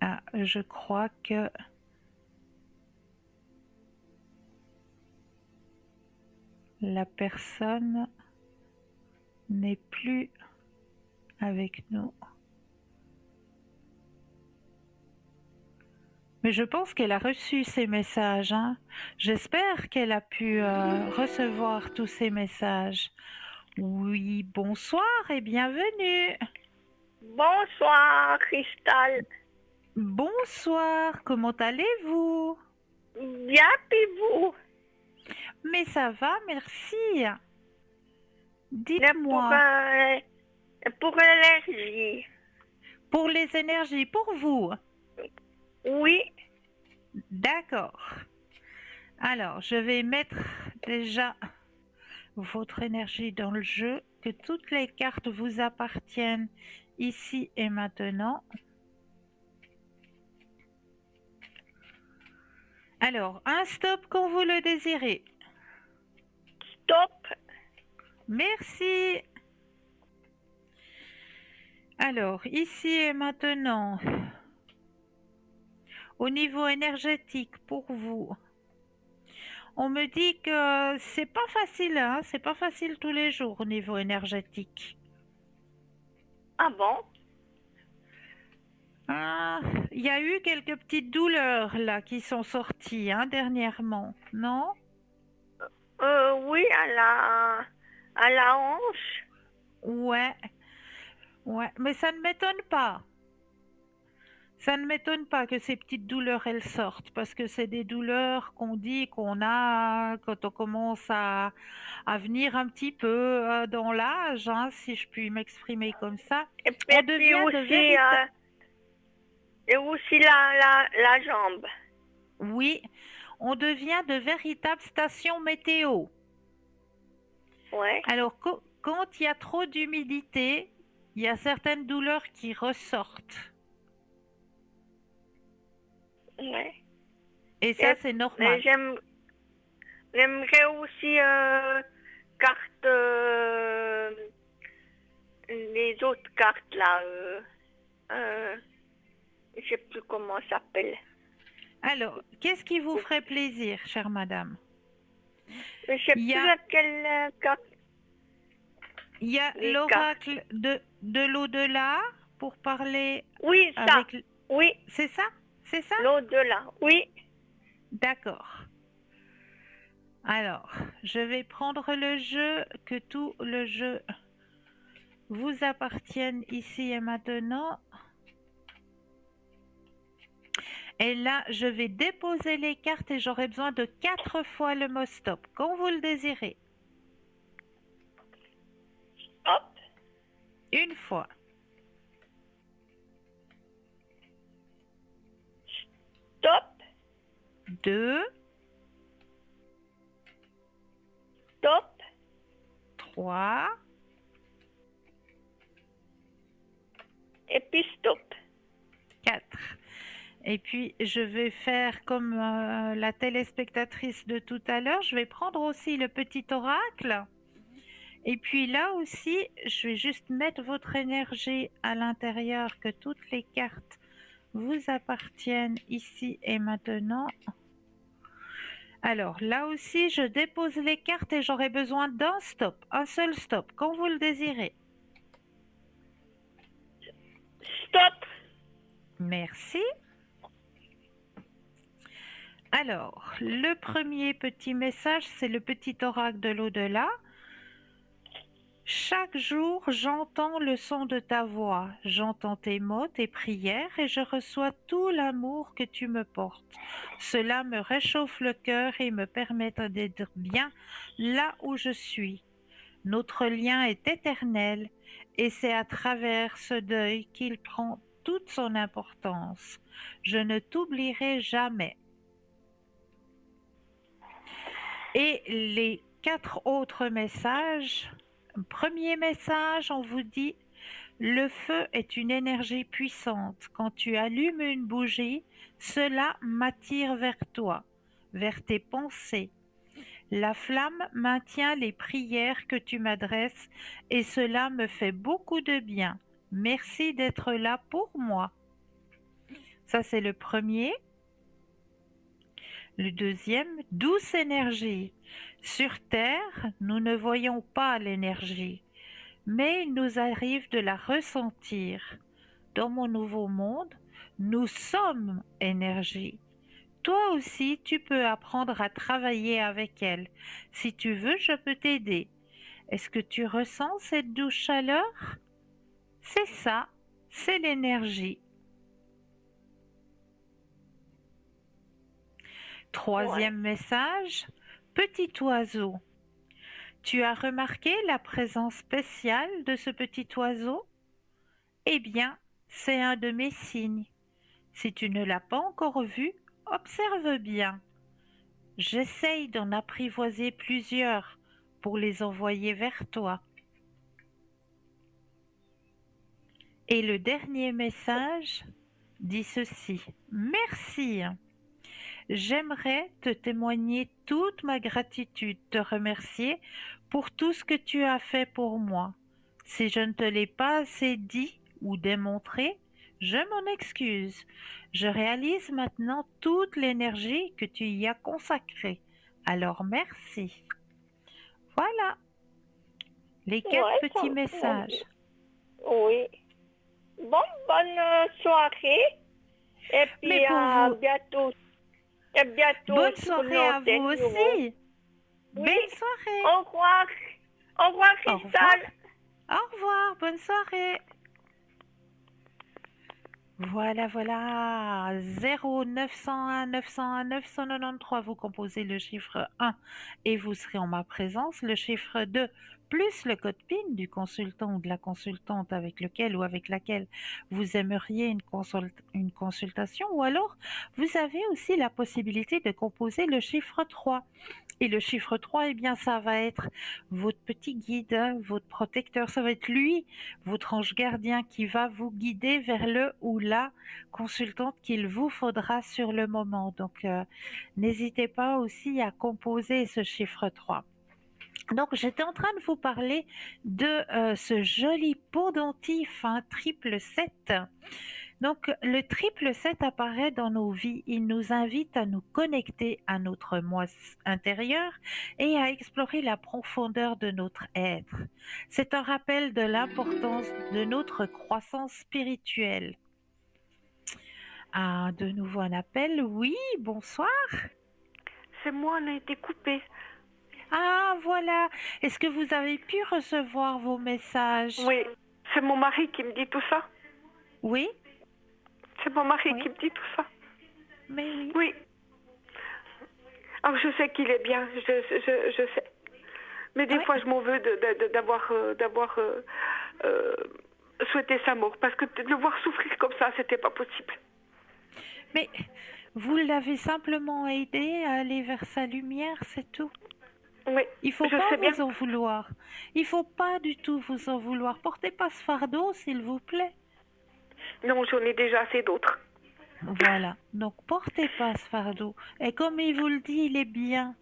Ah, je crois que la personne n'est plus avec nous. Mais je pense qu'elle a reçu ces messages, hein. J'espère qu'elle a pu recevoir tous ces messages. Oui, bonsoir et bienvenue. Bonsoir, Cristal. Bonsoir, comment allez-vous? Bien, puis vous? Mais ça va, merci. Pour, Dites-moi, pour l'allergie. pour les énergies, pour vous. Oui, D'accord. Alors, je vais mettre déjà votre énergie dans le jeu, que toutes les cartes vous appartiennent ici et maintenant. Alors, un stop quand vous le désirez. Stop. Merci. Alors, ici et maintenant, au niveau énergétique pour vous, on me dit que c'est pas facile, hein, c'est pas facile tous les jours au niveau énergétique. Ah bon? Ah, il y a eu quelques petites douleurs là qui sont sorties hein, dernièrement, non? Oui, à la hanche. Ouais, ouais, mais ça ne m'étonne pas. Ça ne m'étonne pas que ces petites douleurs, elles sortent, parce que c'est des douleurs qu'on dit qu'on a quand on commence à venir un petit peu dans l'âge, hein, si je puis m'exprimer comme ça. Et On puis devient de aussi, véritables... et aussi la jambe. Oui, on devient de véritables stations météo. Ouais. Alors, quand il y a trop d'humidité, il y a certaines douleurs qui ressortent. Ouais. Et ça, c'est Mais normal. j'aimerais aussi carte, les autres cartes là. Je sais plus comment ça s'appelle. Alors, qu'est-ce qui vous ferait plaisir, chère madame? Je sais Il y plus a, laquelle carte. il y a Les cartes. l'oracle de l'au-delà pour parler Oui, ça. avec... Oui, C'est ça? C'est ça? l'au-delà. Oui. D'accord. Alors, je vais prendre le jeu, que tout le jeu vous appartienne ici et maintenant. Et là, je vais déposer les cartes et j'aurai besoin de 4 fois le mot stop, quand vous le désirez. Hop. Une fois. Stop. 2, Stop. 3, Et puis stop. 4. Et puis, je vais faire comme la téléspectatrice de tout à l'heure. Je vais prendre aussi le petit oracle. Et puis là aussi, je vais juste mettre votre énergie à l'intérieur, que toutes les cartes vous appartiennent ici et maintenant. Alors là aussi, je dépose les cartes et j'aurai besoin d'un stop, un seul stop, quand vous le désirez. Stop. Merci. Alors, le premier petit message, c'est le petit oracle de l'au-delà. Chaque jour, j'entends le son de ta voix, j'entends tes mots, tes prières et je reçois tout l'amour que tu me portes. Cela me réchauffe le cœur et me permet d'être bien là où je suis. Notre lien est éternel et c'est à travers ce deuil qu'il prend toute son importance. Je ne t'oublierai jamais. Et les 4 autres messages. Premier message, on vous dit: le feu est une énergie puissante. Quand tu allumes une bougie, cela m'attire vers toi, vers tes pensées. La flamme maintient les prières que tu m'adresses et cela me fait beaucoup de bien. Merci d'être là pour moi. Ça, c'est le premier. Le deuxième, douce énergie. Sur Terre, nous ne voyons pas l'énergie, mais il nous arrive de la ressentir. Dans mon nouveau monde, nous sommes énergie. Toi aussi, tu peux apprendre à travailler avec elle. Si tu veux, je peux t'aider. Est-ce que tu ressens cette douce chaleur? C'est ça, c'est l'énergie. Troisième message, petit oiseau. Tu as remarqué la présence spéciale de ce petit oiseau? Eh bien, c'est un de mes signes. Si tu ne l'as pas encore vu, observe bien. J'essaye d'en apprivoiser plusieurs pour les envoyer vers toi. Et le dernier message dit ceci. Merci. J'aimerais te témoigner toute ma gratitude, te remercier pour tout ce que tu as fait pour moi. Si je ne te l'ai pas assez dit ou démontré, je m'en excuse. Je réalise maintenant toute l'énergie que tu y as consacrée. Alors merci. Voilà les 4 Ouais, ça, petits messages. oui. Bon, bonne soirée. Et Mais puis pour à vous, bientôt. Et bientôt bonne sur soirée à vous l'antenne. aussi. Oui. Belle soirée. Au revoir. Au revoir, Au revoir. Cristal. Au revoir. Bonne soirée. Voilà. 0 901 901 993, vous composez le chiffre 1 et vous serez en ma présence. Le chiffre 2 plus le code PIN du consultant ou de la consultante avec lequel ou avec laquelle vous aimeriez une consultation, ou alors vous avez aussi la possibilité de composer le chiffre 3. Et le chiffre 3, eh bien, ça va être votre petit guide, hein, votre protecteur. Ça va être lui, votre ange gardien, qui va vous guider vers le ou la consultante qu'il vous faudra sur le moment. Donc, n'hésitez pas aussi à composer ce chiffre 3. Donc, j'étais en train de vous parler de ce joli pendentif, hein, triple 7. Donc, le triple 7 apparaît dans nos vies. Il nous invite à nous connecter à notre moi intérieur et à explorer la profondeur de notre être. C'est un rappel de l'importance de notre croissance spirituelle. Ah, de nouveau un appel. Oui, bonsoir. C'est moi, on a été coupé. Ah, voilà. Est-ce que vous avez pu recevoir vos messages? Oui, c'est mon mari qui me dit tout ça. Oui, C'est mon mari oui, qui me dit tout ça. mais oui. Oui. Alors je sais qu'il est bien, je sais. Mais des Oui. fois, je m'en veux d'avoir souhaité sa mort. Parce que de le voir souffrir comme ça, c'était pas possible. Mais vous l'avez simplement aidé à aller vers sa lumière, c'est tout. Oui, Il faut je pas sais bien. vous en vouloir. Il faut pas du tout vous en vouloir. Portez pas ce fardeau, s'il vous plaît. Non, j'en ai déjà assez d'autres. Voilà. Donc portez pas ce fardeau. Et comme il vous le dit, il est bien.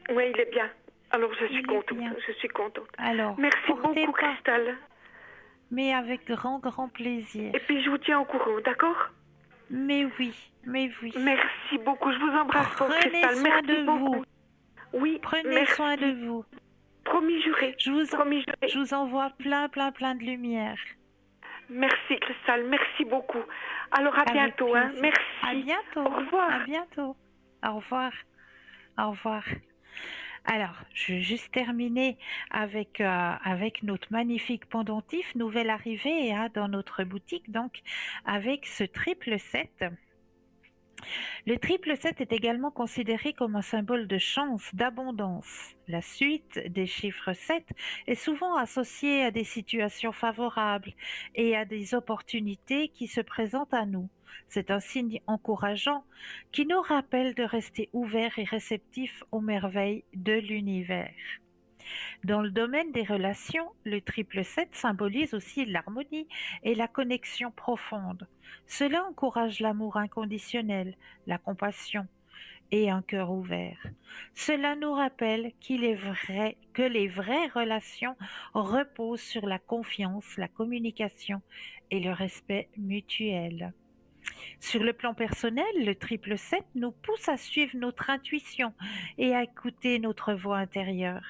Oui, il est bien. Alors je suis Il est contente. bien. Je suis contente. Alors, Merci portez beaucoup, pas, Cristal. mais avec grand plaisir. Et puis je vous tiens au courant, d'accord? Mais oui, mais oui. Merci beaucoup. Je vous embrasse fort, Prenez Cristal. soin Merci de beaucoup. vous. Oui, Prenez merci. soin de vous. Promis juré. Je vous, Promis je juré. vous envoie plein de lumière. Merci, Cristal. Merci beaucoup. Alors à Avec bientôt, hein. plaisir. À Merci. bientôt. Au revoir. À bientôt. Au revoir. Au revoir. Alors, je vais juste terminer avec notre magnifique pendentif, nouvelle arrivée, hein, dans notre boutique, donc avec ce triple 7. Le triple 7 est également considéré comme un symbole de chance, d'abondance. La suite des chiffres 7 est souvent associée à des situations favorables et à des opportunités qui se présentent à nous. C'est un signe encourageant qui nous rappelle de rester ouverts et réceptifs aux merveilles de l'univers. Dans le domaine des relations, le triple 7 symbolise aussi l'harmonie et la connexion profonde. Cela encourage l'amour inconditionnel, la compassion et un cœur ouvert. Cela nous rappelle qu'il est vrai que les vraies relations reposent sur la confiance, la communication et le respect mutuel. Sur le plan personnel, le triple 7 nous pousse à suivre notre intuition et à écouter notre voix intérieure.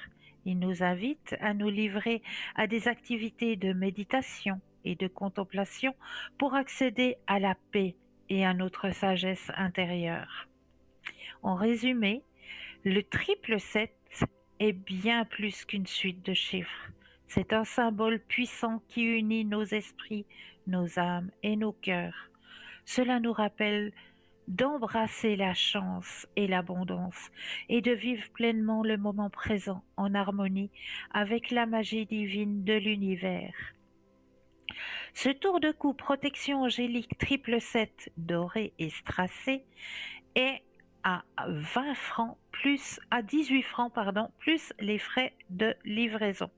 Il nous invite à nous livrer à des activités de méditation et de contemplation pour accéder à la paix et à notre sagesse intérieure. En résumé, le triple 7 est bien plus qu'une suite de chiffres. C'est un symbole puissant qui unit nos esprits, nos âmes et nos cœurs. Cela nous rappelle d'embrasser la chance et l'abondance et de vivre pleinement le moment présent en harmonie avec la magie divine de l'univers. Ce tour de cou protection angélique triple 7 doré et strassé est à 20 francs plus, à 18 francs, pardon, plus les frais de livraison.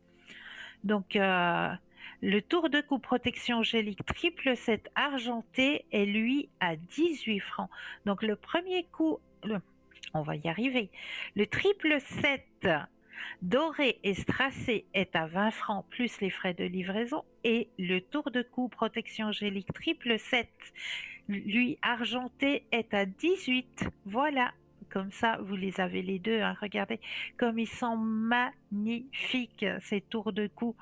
Donc, le tour de cou protection gélique triple 7 argenté est lui à 18 francs. Donc, le premier coup, on va y arriver. Le triple 7 doré et strassé est à 20 francs plus les frais de livraison et le tour de cou protection gélique triple 7, lui argenté, est à 18. Voilà, comme ça vous les avez les deux, hein. Regardez comme ils sont magnifiques ces tours de cou,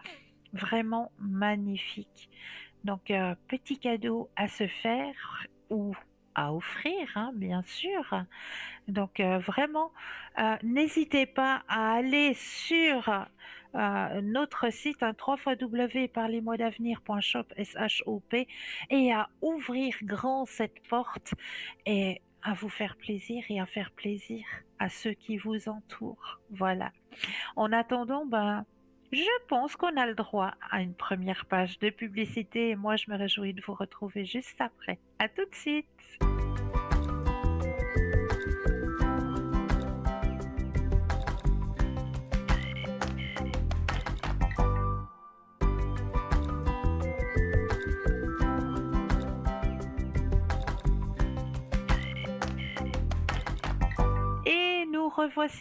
vraiment magnifiques. Donc petit cadeau à se faire ou à offrir, hein, bien sûr. Donc vraiment, n'hésitez pas à aller sur notre site, hein, www.parlesmoisdavenir.shop, S-H-O-P, et à ouvrir grand cette porte et à vous faire plaisir et à faire plaisir à ceux qui vous entourent. Voilà. En attendant, je pense qu'on a le droit à une première page de publicité et moi je me réjouis de vous retrouver juste après. À tout de suite. Et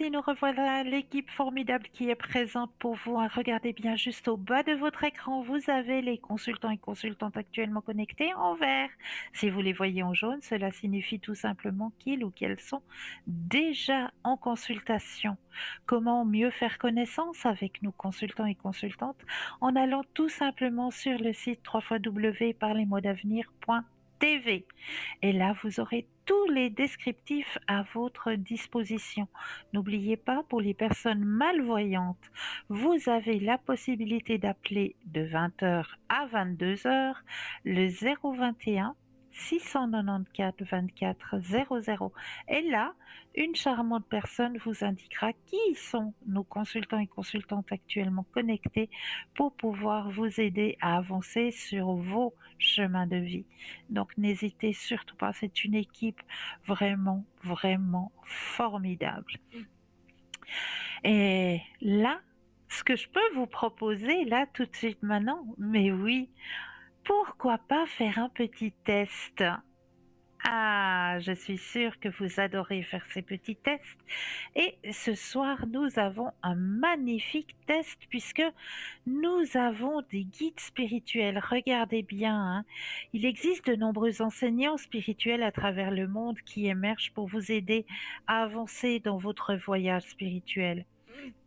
nous revoilà l'équipe formidable qui est présente pour vous. Regardez bien juste au bas de votre écran, vous avez les consultants et consultantes actuellement connectés en vert. Si vous les voyez en jaune, cela signifie tout simplement qu'ils ou qu'elles sont déjà en consultation. Comment mieux faire connaissance avec nos consultants et consultantes? En allant tout simplement sur le site www.parlesmoisdavenir.tv. Et là, vous aurez tous les descriptifs à votre disposition. N'oubliez pas, pour les personnes malvoyantes, vous avez la possibilité d'appeler de 20h à 22h le 021 694 24 00. Et là, une charmante personne vous indiquera qui sont nos consultants et consultantes actuellement connectés pour pouvoir vous aider à avancer sur vos chemins de vie. Donc n'hésitez surtout pas, c'est une équipe vraiment, vraiment formidable. Et là, ce que je peux vous proposer là tout de suite maintenant, mais oui, pourquoi pas faire un petit test? Ah, je suis sûre que vous adorez faire ces petits tests. Et ce soir, nous avons un magnifique test puisque nous avons des guides spirituels. Regardez bien, hein. Il existe de nombreux enseignants spirituels à travers le monde qui émergent pour vous aider à avancer dans votre voyage spirituel.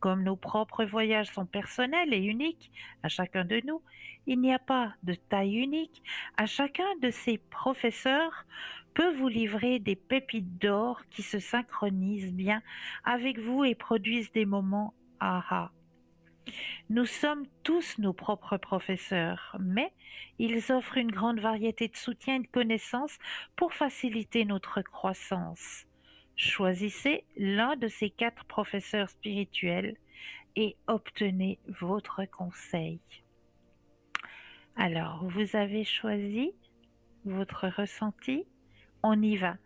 Comme nos propres voyages sont personnels et uniques à chacun de nous, il n'y a pas de taille unique. À chacun de ces professeurs peut vous livrer des pépites d'or qui se synchronisent bien avec vous et produisent des moments aha. Nous sommes tous nos propres professeurs, mais ils offrent une grande variété de soutiens et de connaissances pour faciliter notre croissance. Choisissez l'un de ces 4 professeurs spirituels et obtenez votre conseil. Alors, vous avez choisi votre ressenti? On y va.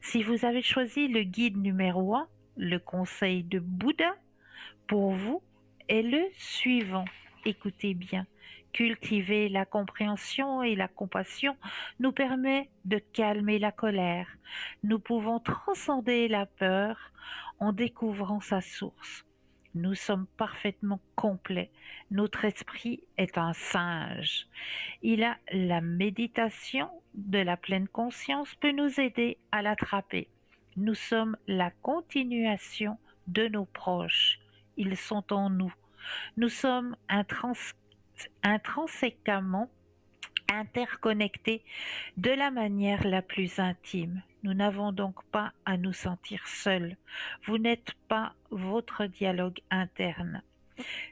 Si vous avez choisi le guide numéro 1, le conseil de Bouddha, pour vous est le suivant. Écoutez bien. Cultiver la compréhension et la compassion nous permet de calmer la colère. Nous pouvons transcender la peur en découvrant sa source. Nous sommes parfaitement complets. Notre esprit est un singe. La méditation de la pleine conscience peut nous aider à l'attraper. Nous sommes la continuation de nos proches. Ils sont en nous. Nous sommes intrinsèquement interconnectés de la manière la plus intime. Nous n'avons donc pas à nous sentir seuls. Vous n'êtes pas votre dialogue interne.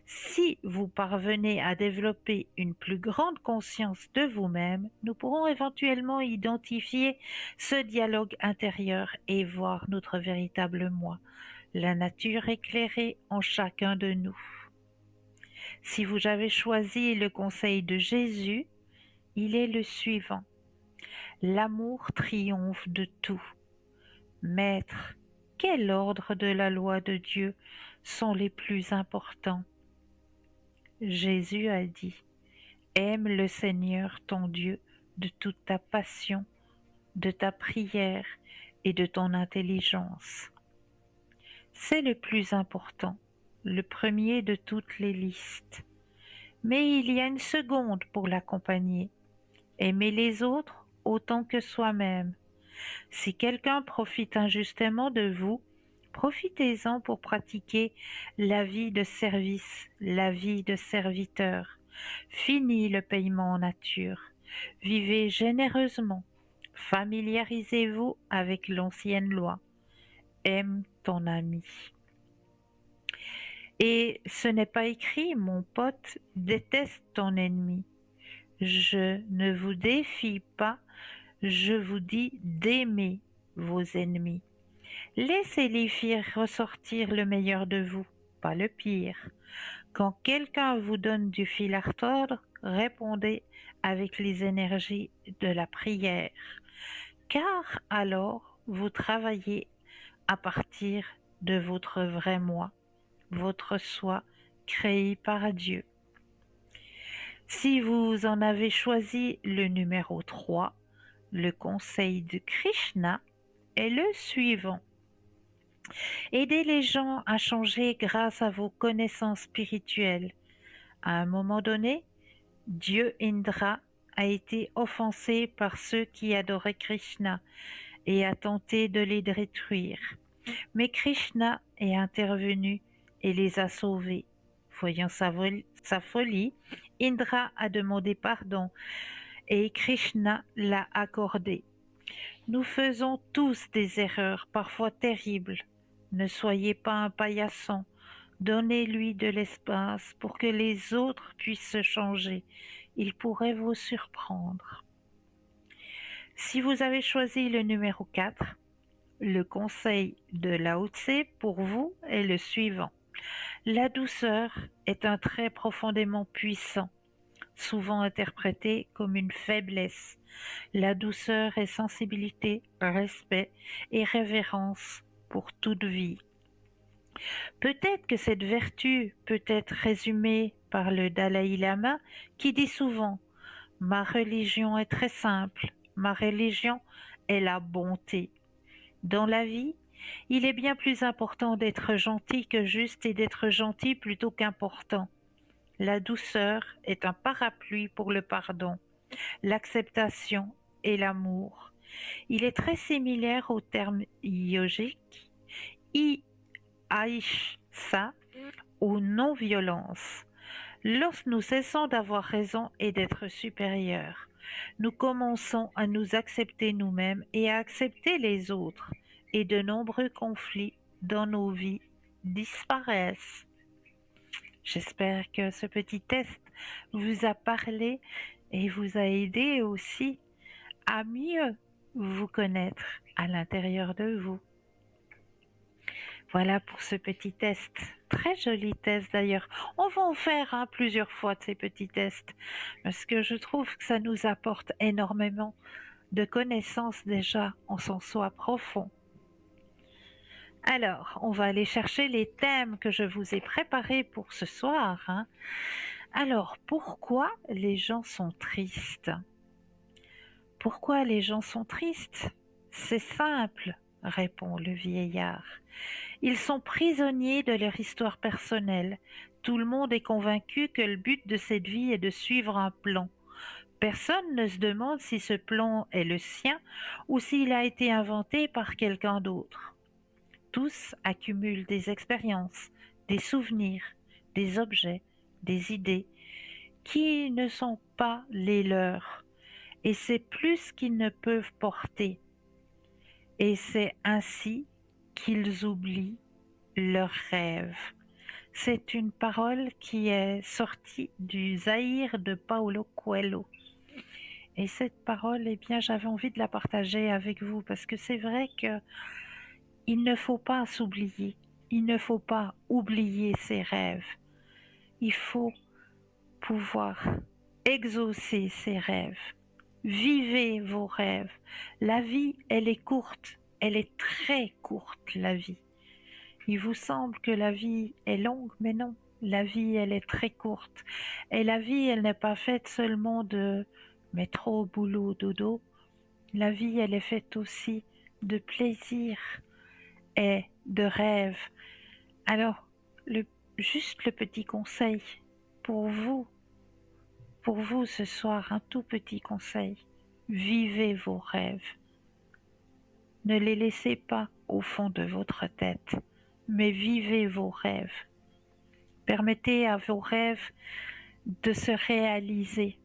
Si vous parvenez à développer une plus grande conscience de vous-même, nous pourrons éventuellement identifier ce dialogue intérieur et voir notre véritable moi, la nature éclairée en chacun de nous. Si vous avez choisi le conseil de Jésus, il est le suivant. L'amour triomphe de tout. Maître, quel ordre de la loi de Dieu sont les plus importants? Jésus a dit, aime le Seigneur ton Dieu de toute ta passion, de ta prière et de ton intelligence. C'est le plus important, le premier de toutes les listes. Mais il y a une seconde pour l'accompagner. Aimer les autres autant que soi-même. Si quelqu'un profite injustement de vous, profitez-en pour pratiquer la vie de service, la vie de serviteur. Fini le paiement en nature. Vivez généreusement. Familiarisez-vous avec l'ancienne loi. Aime ton ami. Et ce n'est pas écrit, mon pote, déteste ton ennemi. Je ne vous défie pas, je vous dis d'aimer vos ennemis. Laissez-les faire ressortir le meilleur de vous, pas le pire. Quand quelqu'un vous donne du fil à retordre, répondez avec les énergies de la prière, car alors vous travaillez à partir de votre vrai moi, votre soi créé par Dieu. Si vous en avez choisi le numéro 3, le conseil de Krishna est le suivant. Aidez les gens à changer grâce à vos connaissances spirituelles. À un moment donné, Dieu Indra a été offensé par ceux qui adoraient Krishna et a tenté de les détruire. Mais Krishna est intervenu et les a sauvés. Voyant sa folie, Indra a demandé pardon et Krishna l'a accordé. Nous faisons tous des erreurs, parfois terribles. Ne soyez pas un paillasson. Donnez-lui de l'espace pour que les autres puissent se changer. Il pourrait vous surprendre. Si vous avez choisi le numéro 4, le conseil de Lao Tse pour vous est le suivant. La douceur est un trait profondément puissant, souvent interprété comme une faiblesse. La douceur est sensibilité, respect et révérence pour toute vie. Peut-être que cette vertu peut être résumée par le Dalai Lama qui dit souvent « Ma religion est très simple, ma religion est la bonté ». Dans la vie, il est bien plus important d'être gentil que juste et d'être gentil plutôt qu'important. La douceur est un parapluie pour le pardon, l'acceptation et l'amour. Il est très similaire au terme yogique, ahimsa ou non-violence. Lorsque nous cessons d'avoir raison et d'être supérieurs, nous commençons à nous accepter nous-mêmes et à accepter les autres, et de nombreux conflits dans nos vies disparaissent. J'espère que ce petit test vous a parlé et vous a aidé aussi à mieux vous connaître à l'intérieur de vous. Voilà pour ce petit test. Très joli test d'ailleurs. On va en faire plusieurs fois de ces petits tests parce que je trouve que ça nous apporte énormément de connaissances déjà en son soi profond. Alors, on va aller chercher les thèmes que je vous ai préparés pour ce soir. Alors, pourquoi les gens sont tristes? Pourquoi les gens sont tristes? C'est simple, répond le vieillard. Ils sont prisonniers de leur histoire personnelle. Tout le monde est convaincu que le but de cette vie est de suivre un plan. Personne ne se demande si ce plan est le sien ou s'il a été inventé par quelqu'un d'autre. Tous accumulent des expériences, des souvenirs, des objets, des idées qui ne sont pas les leurs, et c'est plus qu'ils ne peuvent porter. Et c'est ainsi qu'ils oublient leurs rêves. C'est une parole qui est sortie du Zahir de Paulo Coelho. Et cette parole, j'avais envie de la partager avec vous parce que c'est vrai que il ne faut pas s'oublier, il ne faut pas oublier ses rêves. Il faut pouvoir exaucer ses rêves. Vivez vos rêves. La vie, elle est courte elle est très courte, la vie. Il vous semble que la vie est longue, mais non, la vie, elle est très courte. Et la vie, elle n'est pas faite seulement de métro, boulot, dodo. La vie, elle est faite aussi de plaisir et de rêve. Alors, juste le petit conseil pour vous ce soir, un tout petit conseil. Vivez vos rêves. Ne les laissez pas au fond de votre tête, mais vivez vos rêves. Permettez à vos rêves de se réaliser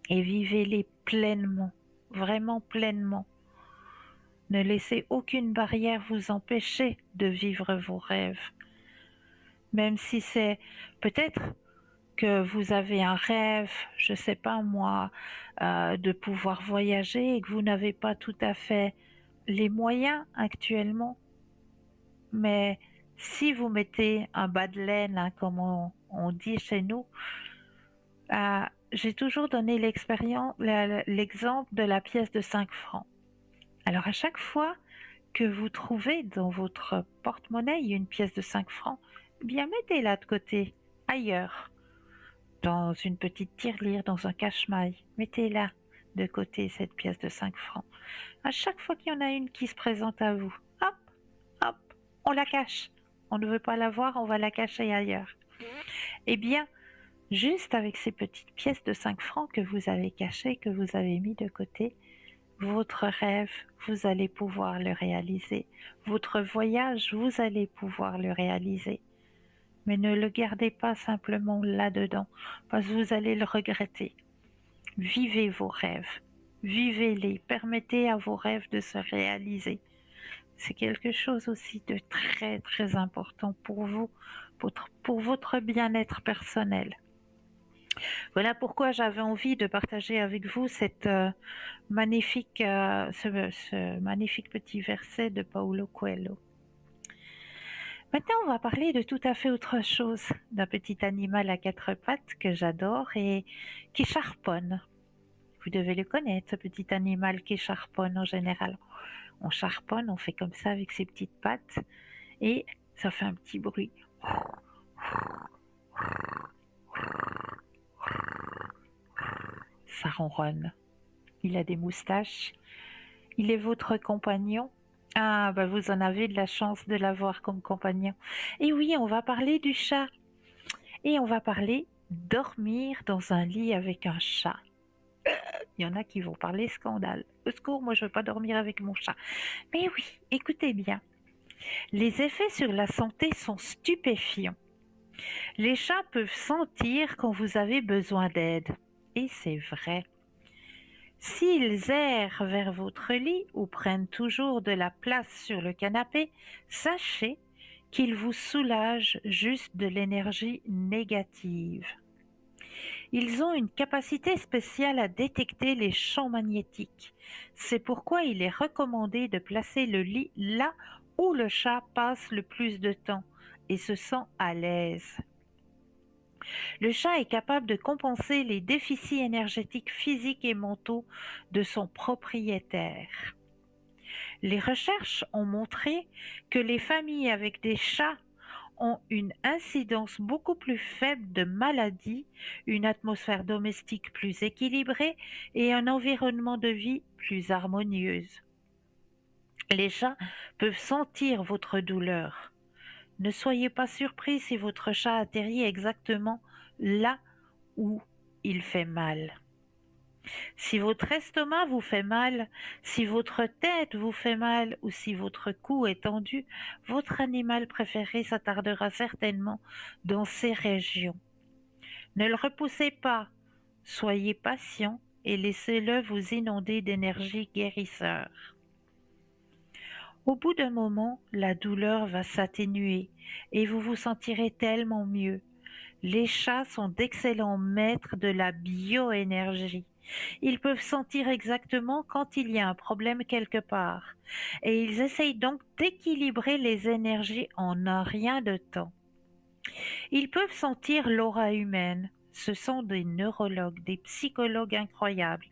et vivez-les pleinement, vraiment pleinement. Ne laissez aucune barrière vous empêcher de vivre vos rêves. Même si c'est peut-être que vous avez un rêve, je ne sais pas moi, de pouvoir voyager et que vous n'avez pas tout à fait les moyens actuellement. Mais si vous mettez un bas de laine, hein, comme on dit chez nous, j'ai toujours donné l'exemple de la pièce de 5 francs. Alors à chaque fois que vous trouvez dans votre porte-monnaie une pièce de 5 francs, eh bien mettez-la de côté, ailleurs, dans une petite tirelire, dans un cache-maille. Mettez-la de côté, cette pièce de 5 francs. À chaque fois qu'il y en a une qui se présente à vous, hop, hop, on la cache. On ne veut pas la voir, on va la cacher ailleurs. Eh bien, juste avec ces petites pièces de 5 francs que vous avez cachées, que vous avez mis de côté, votre rêve, vous allez pouvoir le réaliser. Votre voyage, vous allez pouvoir le réaliser. Mais ne le gardez pas simplement là-dedans, parce que vous allez le regretter. Vivez vos rêves, vivez-les, permettez à vos rêves de se réaliser. C'est quelque chose aussi de très très important pour vous, pour votre bien-être personnel. Voilà pourquoi j'avais envie de partager avec vous ce magnifique petit verset de Paulo Coelho. Maintenant, on va parler de tout à fait autre chose, d'un petit animal à 4 pattes que j'adore et qui charponne. Vous devez le connaître, ce petit animal qui charponne en général. On charponne, on fait comme ça avec ses petites pattes et ça fait un petit bruit. Ça ronronne. Il a des moustaches. Il est votre compagnon. Ah, bah vous en avez de la chance de l'avoir comme compagnon. Et oui, on va parler du chat. Et on va parler dormir dans un lit avec un chat. Il y en a qui vont parler scandale. Au secours, moi je ne veux pas dormir avec mon chat. Mais oui, écoutez bien. Les effets sur la santé sont stupéfiants. Les chats peuvent sentir quand vous avez besoin d'aide. Et c'est vrai. S'ils errent vers votre lit ou prennent toujours de la place sur le canapé, sachez qu'ils vous soulagent juste de l'énergie négative. Ils ont une capacité spéciale à détecter les champs magnétiques. C'est pourquoi il est recommandé de placer le lit là où le chat passe le plus de temps et se sent à l'aise. Le chat est capable de compenser les déficits énergétiques physiques et mentaux de son propriétaire. Les recherches ont montré que les familles avec des chats ont une incidence beaucoup plus faible de maladies, une atmosphère domestique plus équilibrée et un environnement de vie plus harmonieuse. Les chats peuvent sentir votre douleur. Ne soyez pas surpris si votre chat atterrit exactement là où il fait mal. Si votre estomac vous fait mal, si votre tête vous fait mal ou si votre cou est tendu, votre animal préféré s'attardera certainement dans ces régions. Ne le repoussez pas, soyez patient et laissez-le vous inonder d'énergie guérisseur. Au bout d'un moment, la douleur va s'atténuer et vous vous sentirez tellement mieux. Les chats sont d'excellents maîtres de la bioénergie. Ils peuvent sentir exactement quand il y a un problème quelque part et ils essayent donc d'équilibrer les énergies en un rien de temps. Ils peuvent sentir l'aura humaine, Ce sont des neurologues, des psychologues incroyables,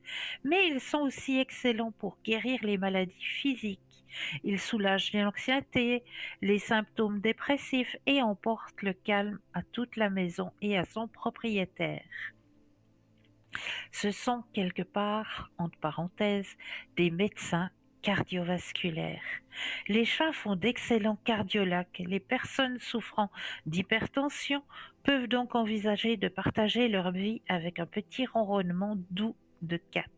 mais ils sont aussi excellents pour guérir les maladies physiques. Ils soulagent l'anxiété, les symptômes dépressifs et emportent le calme à toute la maison et à son propriétaire. Ce sont quelque part, entre parenthèses, des médecins cardiovasculaires. Les chats font d'excellents cardiologues. Les personnes souffrant d'hypertension peuvent donc envisager de partager leur vie avec un petit ronronnement doux de 4.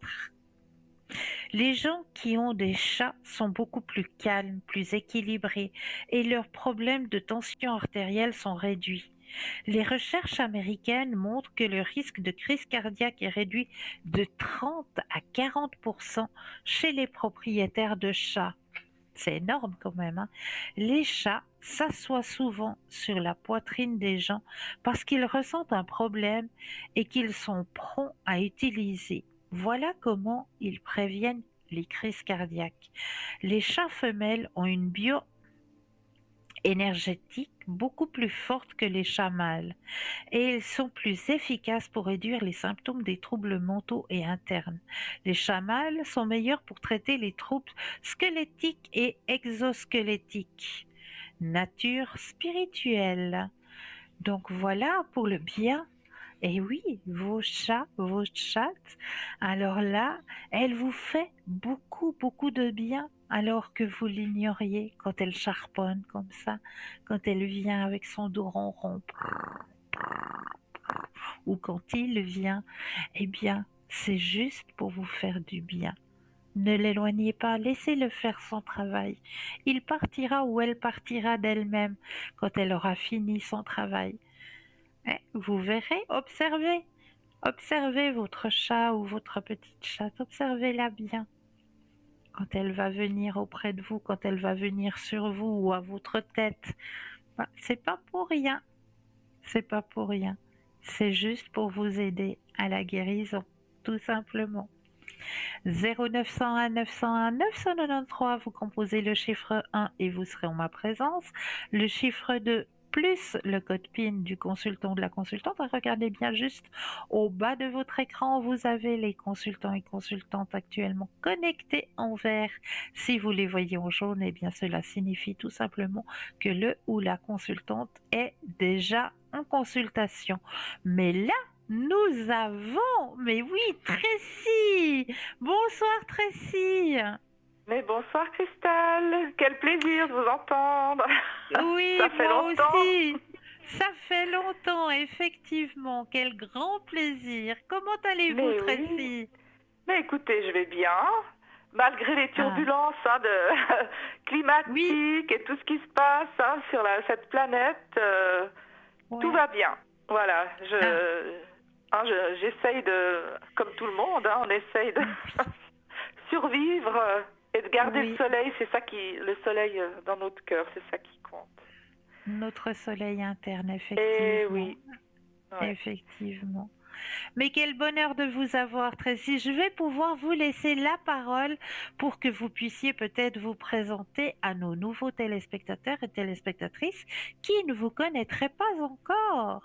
Les gens qui ont des chats sont beaucoup plus calmes, plus équilibrés et leurs problèmes de tension artérielle sont réduits. Les recherches américaines montrent que le risque de crise cardiaque est réduit de 30 à 40% chez les propriétaires de chats. C'est énorme quand même, hein? Les chats s'assoient souvent sur la poitrine des gens parce qu'ils ressentent un problème et qu'ils sont prompts à utiliser. Voilà comment ils préviennent les crises cardiaques. Les chats femelles ont une énergétique beaucoup plus forte que les chats mâles et ils sont plus efficaces pour réduire les symptômes des troubles mentaux et internes. Les chats mâles sont meilleurs pour traiter les troubles squelettiques et exosquelettiques. Nature spirituelle. Donc voilà pour le bien. Et oui, vos chats, vos chattes, alors là, elle vous fait beaucoup, beaucoup de bien alors que vous l'ignoriez quand elle charponne comme ça, quand elle vient avec son dos ronron, ou quand il vient, eh bien, c'est juste pour vous faire du bien. Ne l'éloignez pas, laissez-le faire son travail. Il partira ou elle partira d'elle-même quand elle aura fini son travail. Vous verrez, observez votre chat ou votre petite chatte, observez-la bien. Quand elle va venir auprès de vous, quand elle va venir sur vous ou à votre tête, c'est pas pour rien, c'est pas pour rien. C'est juste pour vous aider à la guérison, tout simplement. 0901 901 993, vous composez le chiffre 1 et vous serez en ma présence. Le chiffre 2 plus le code PIN du consultant ou de la consultante. Regardez bien juste au bas de votre écran, vous avez les consultants et consultantes actuellement connectés en vert. Si vous les voyez en jaune, eh bien cela signifie tout simplement que le ou la consultante est déjà en consultation. Mais là, nous avons, mais oui, Tracy. Bonsoir Tracy. Mais bonsoir Cristal, quel plaisir de vous entendre. Oui, Ça fait moi longtemps. aussi. Ça fait longtemps, effectivement. Quel grand plaisir. Comment allez-vous, Mais Tracy? oui. Mais écoutez, je vais bien, malgré les Ah, turbulences oui, climatiques et tout ce qui se passe sur cette planète. Tout ouais. va bien. Voilà, Ah, j'essaye comme tout le monde, on essaye de oui, survivre et de garder le oui. soleil. C'est ça le soleil dans notre cœur, c'est ça qui compte. Notre soleil interne, Et effectivement. oui, ouais. Effectivement. Mais quel bonheur de vous avoir, Tracy. Je vais pouvoir vous laisser la parole pour que vous puissiez peut-être vous présenter à nos nouveaux téléspectateurs et téléspectatrices qui ne vous connaîtraient pas encore.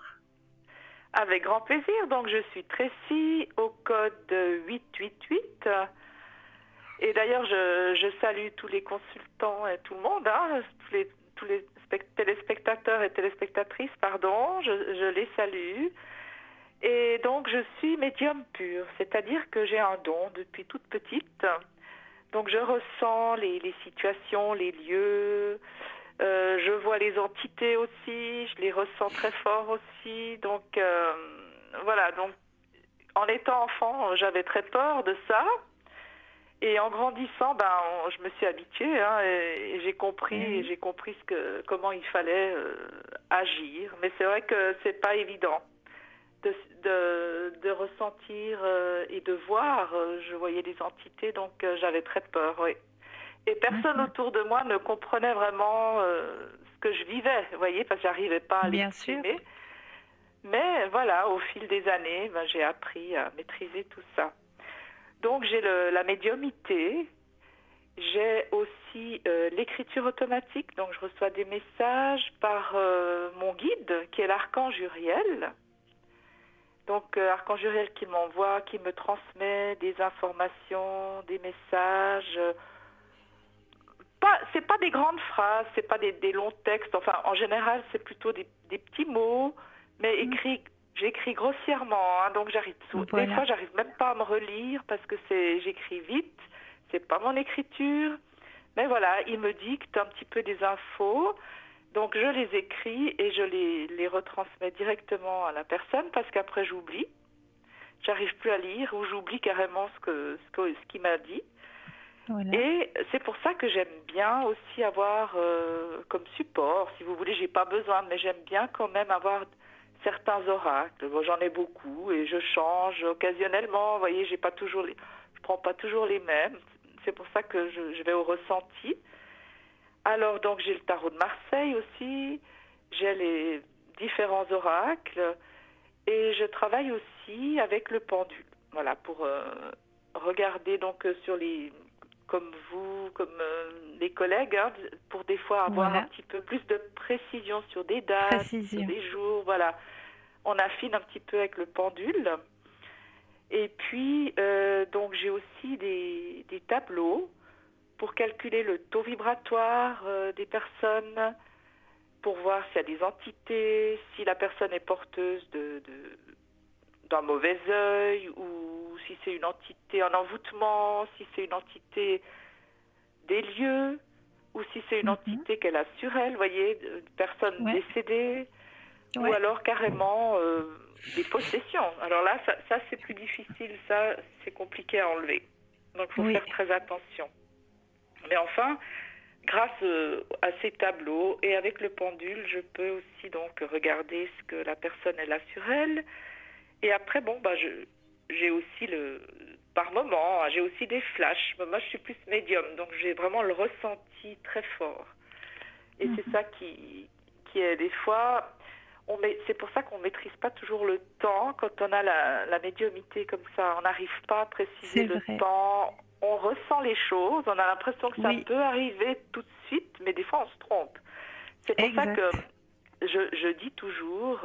Avec grand plaisir. Donc, je suis Tracy au code 888. Et d'ailleurs, je salue tous les consultants et tout le monde, tous les téléspectateurs et téléspectatrices, pardon, je les salue. Et donc, je suis médium pur, c'est-à-dire que j'ai un don depuis toute petite. Donc, je ressens les situations, les lieux, je vois les entités aussi, je les ressens très fort aussi. Donc, voilà, donc, en étant enfant, j'avais très peur de ça. Et en grandissant, je me suis habituée et j'ai Eh compris, oui, comment il fallait agir. Mais c'est vrai que c'est pas évident de ressentir et de voir. Je voyais des entités, donc j'avais très peur, oui. Et personne mhm, autour de moi ne comprenait vraiment ce que je vivais, vous voyez, parce que j'arrivais pas à bien sûr. l'exprimer. Mais voilà, au fil des années, j'ai appris à maîtriser tout ça. Donc j'ai la médiumité, j'ai aussi l'écriture automatique, donc je reçois des messages par mon guide qui est l'archange Uriel. Donc, Archange Uriel qui m'envoie, qui me transmet des informations, des messages. C'est pas des grandes phrases, c'est pas des longs textes. Enfin, en général, c'est plutôt des petits mots, mais j'écris grossièrement, hein, donc des fois, j'arrive même pas à me relire parce que j'écris vite. C'est pas mon écriture. Mais voilà, il me dicte un petit peu des infos. Donc, je les écris et je les retransmets directement à la personne parce qu'après, j'oublie. J'arrive plus à lire ou j'oublie carrément ce qu'il m'a dit. Voilà. Et c'est pour ça que j'aime bien aussi avoir comme support, si vous voulez, j'ai pas besoin, mais j'aime bien quand même avoir certains oracles. Bon, j'en ai beaucoup et je change occasionnellement. Vous voyez, je prends pas toujours les mêmes. C'est pour ça que je vais au ressenti. Alors donc j'ai le tarot de Marseille aussi, j'ai les différents oracles et je travaille aussi avec le pendule. Voilà, pour regarder donc sur comme vous, comme les collègues, hein, pour des fois avoir un petit peu plus de précision sur des dates, sur des jours. Voilà, on affine un petit peu avec le pendule. Et puis, donc j'ai aussi des tableaux pour calculer le taux vibratoire des personnes, pour voir s'il y a des entités, si la personne est porteuse d'un mauvais œil, ou si c'est une entité en envoûtement, si c'est une entité des lieux, ou si c'est une entité qu'elle a sur elle, vous voyez, une personne décédée, ou alors carrément des possessions. Alors là, ça c'est plus difficile, ça c'est compliqué à enlever. Donc il faut faire très attention. Mais enfin, grâce à ces tableaux et avec le pendule, je peux aussi donc regarder ce que la personne elle a sur elle. Et après, bon, j'ai aussi par moment, j'ai aussi des flashs. Moi, je suis plus médium, donc j'ai vraiment le ressenti très fort. Et c'est ça qui est des fois. C'est pour ça qu'on ne maîtrise pas toujours le temps quand on a la médiumnité comme ça. On n'arrive pas à préciser le temps. On ressent les choses. On a l'impression que ça peut arriver tout de suite, mais des fois on se trompe. C'est pour ça que je dis toujours,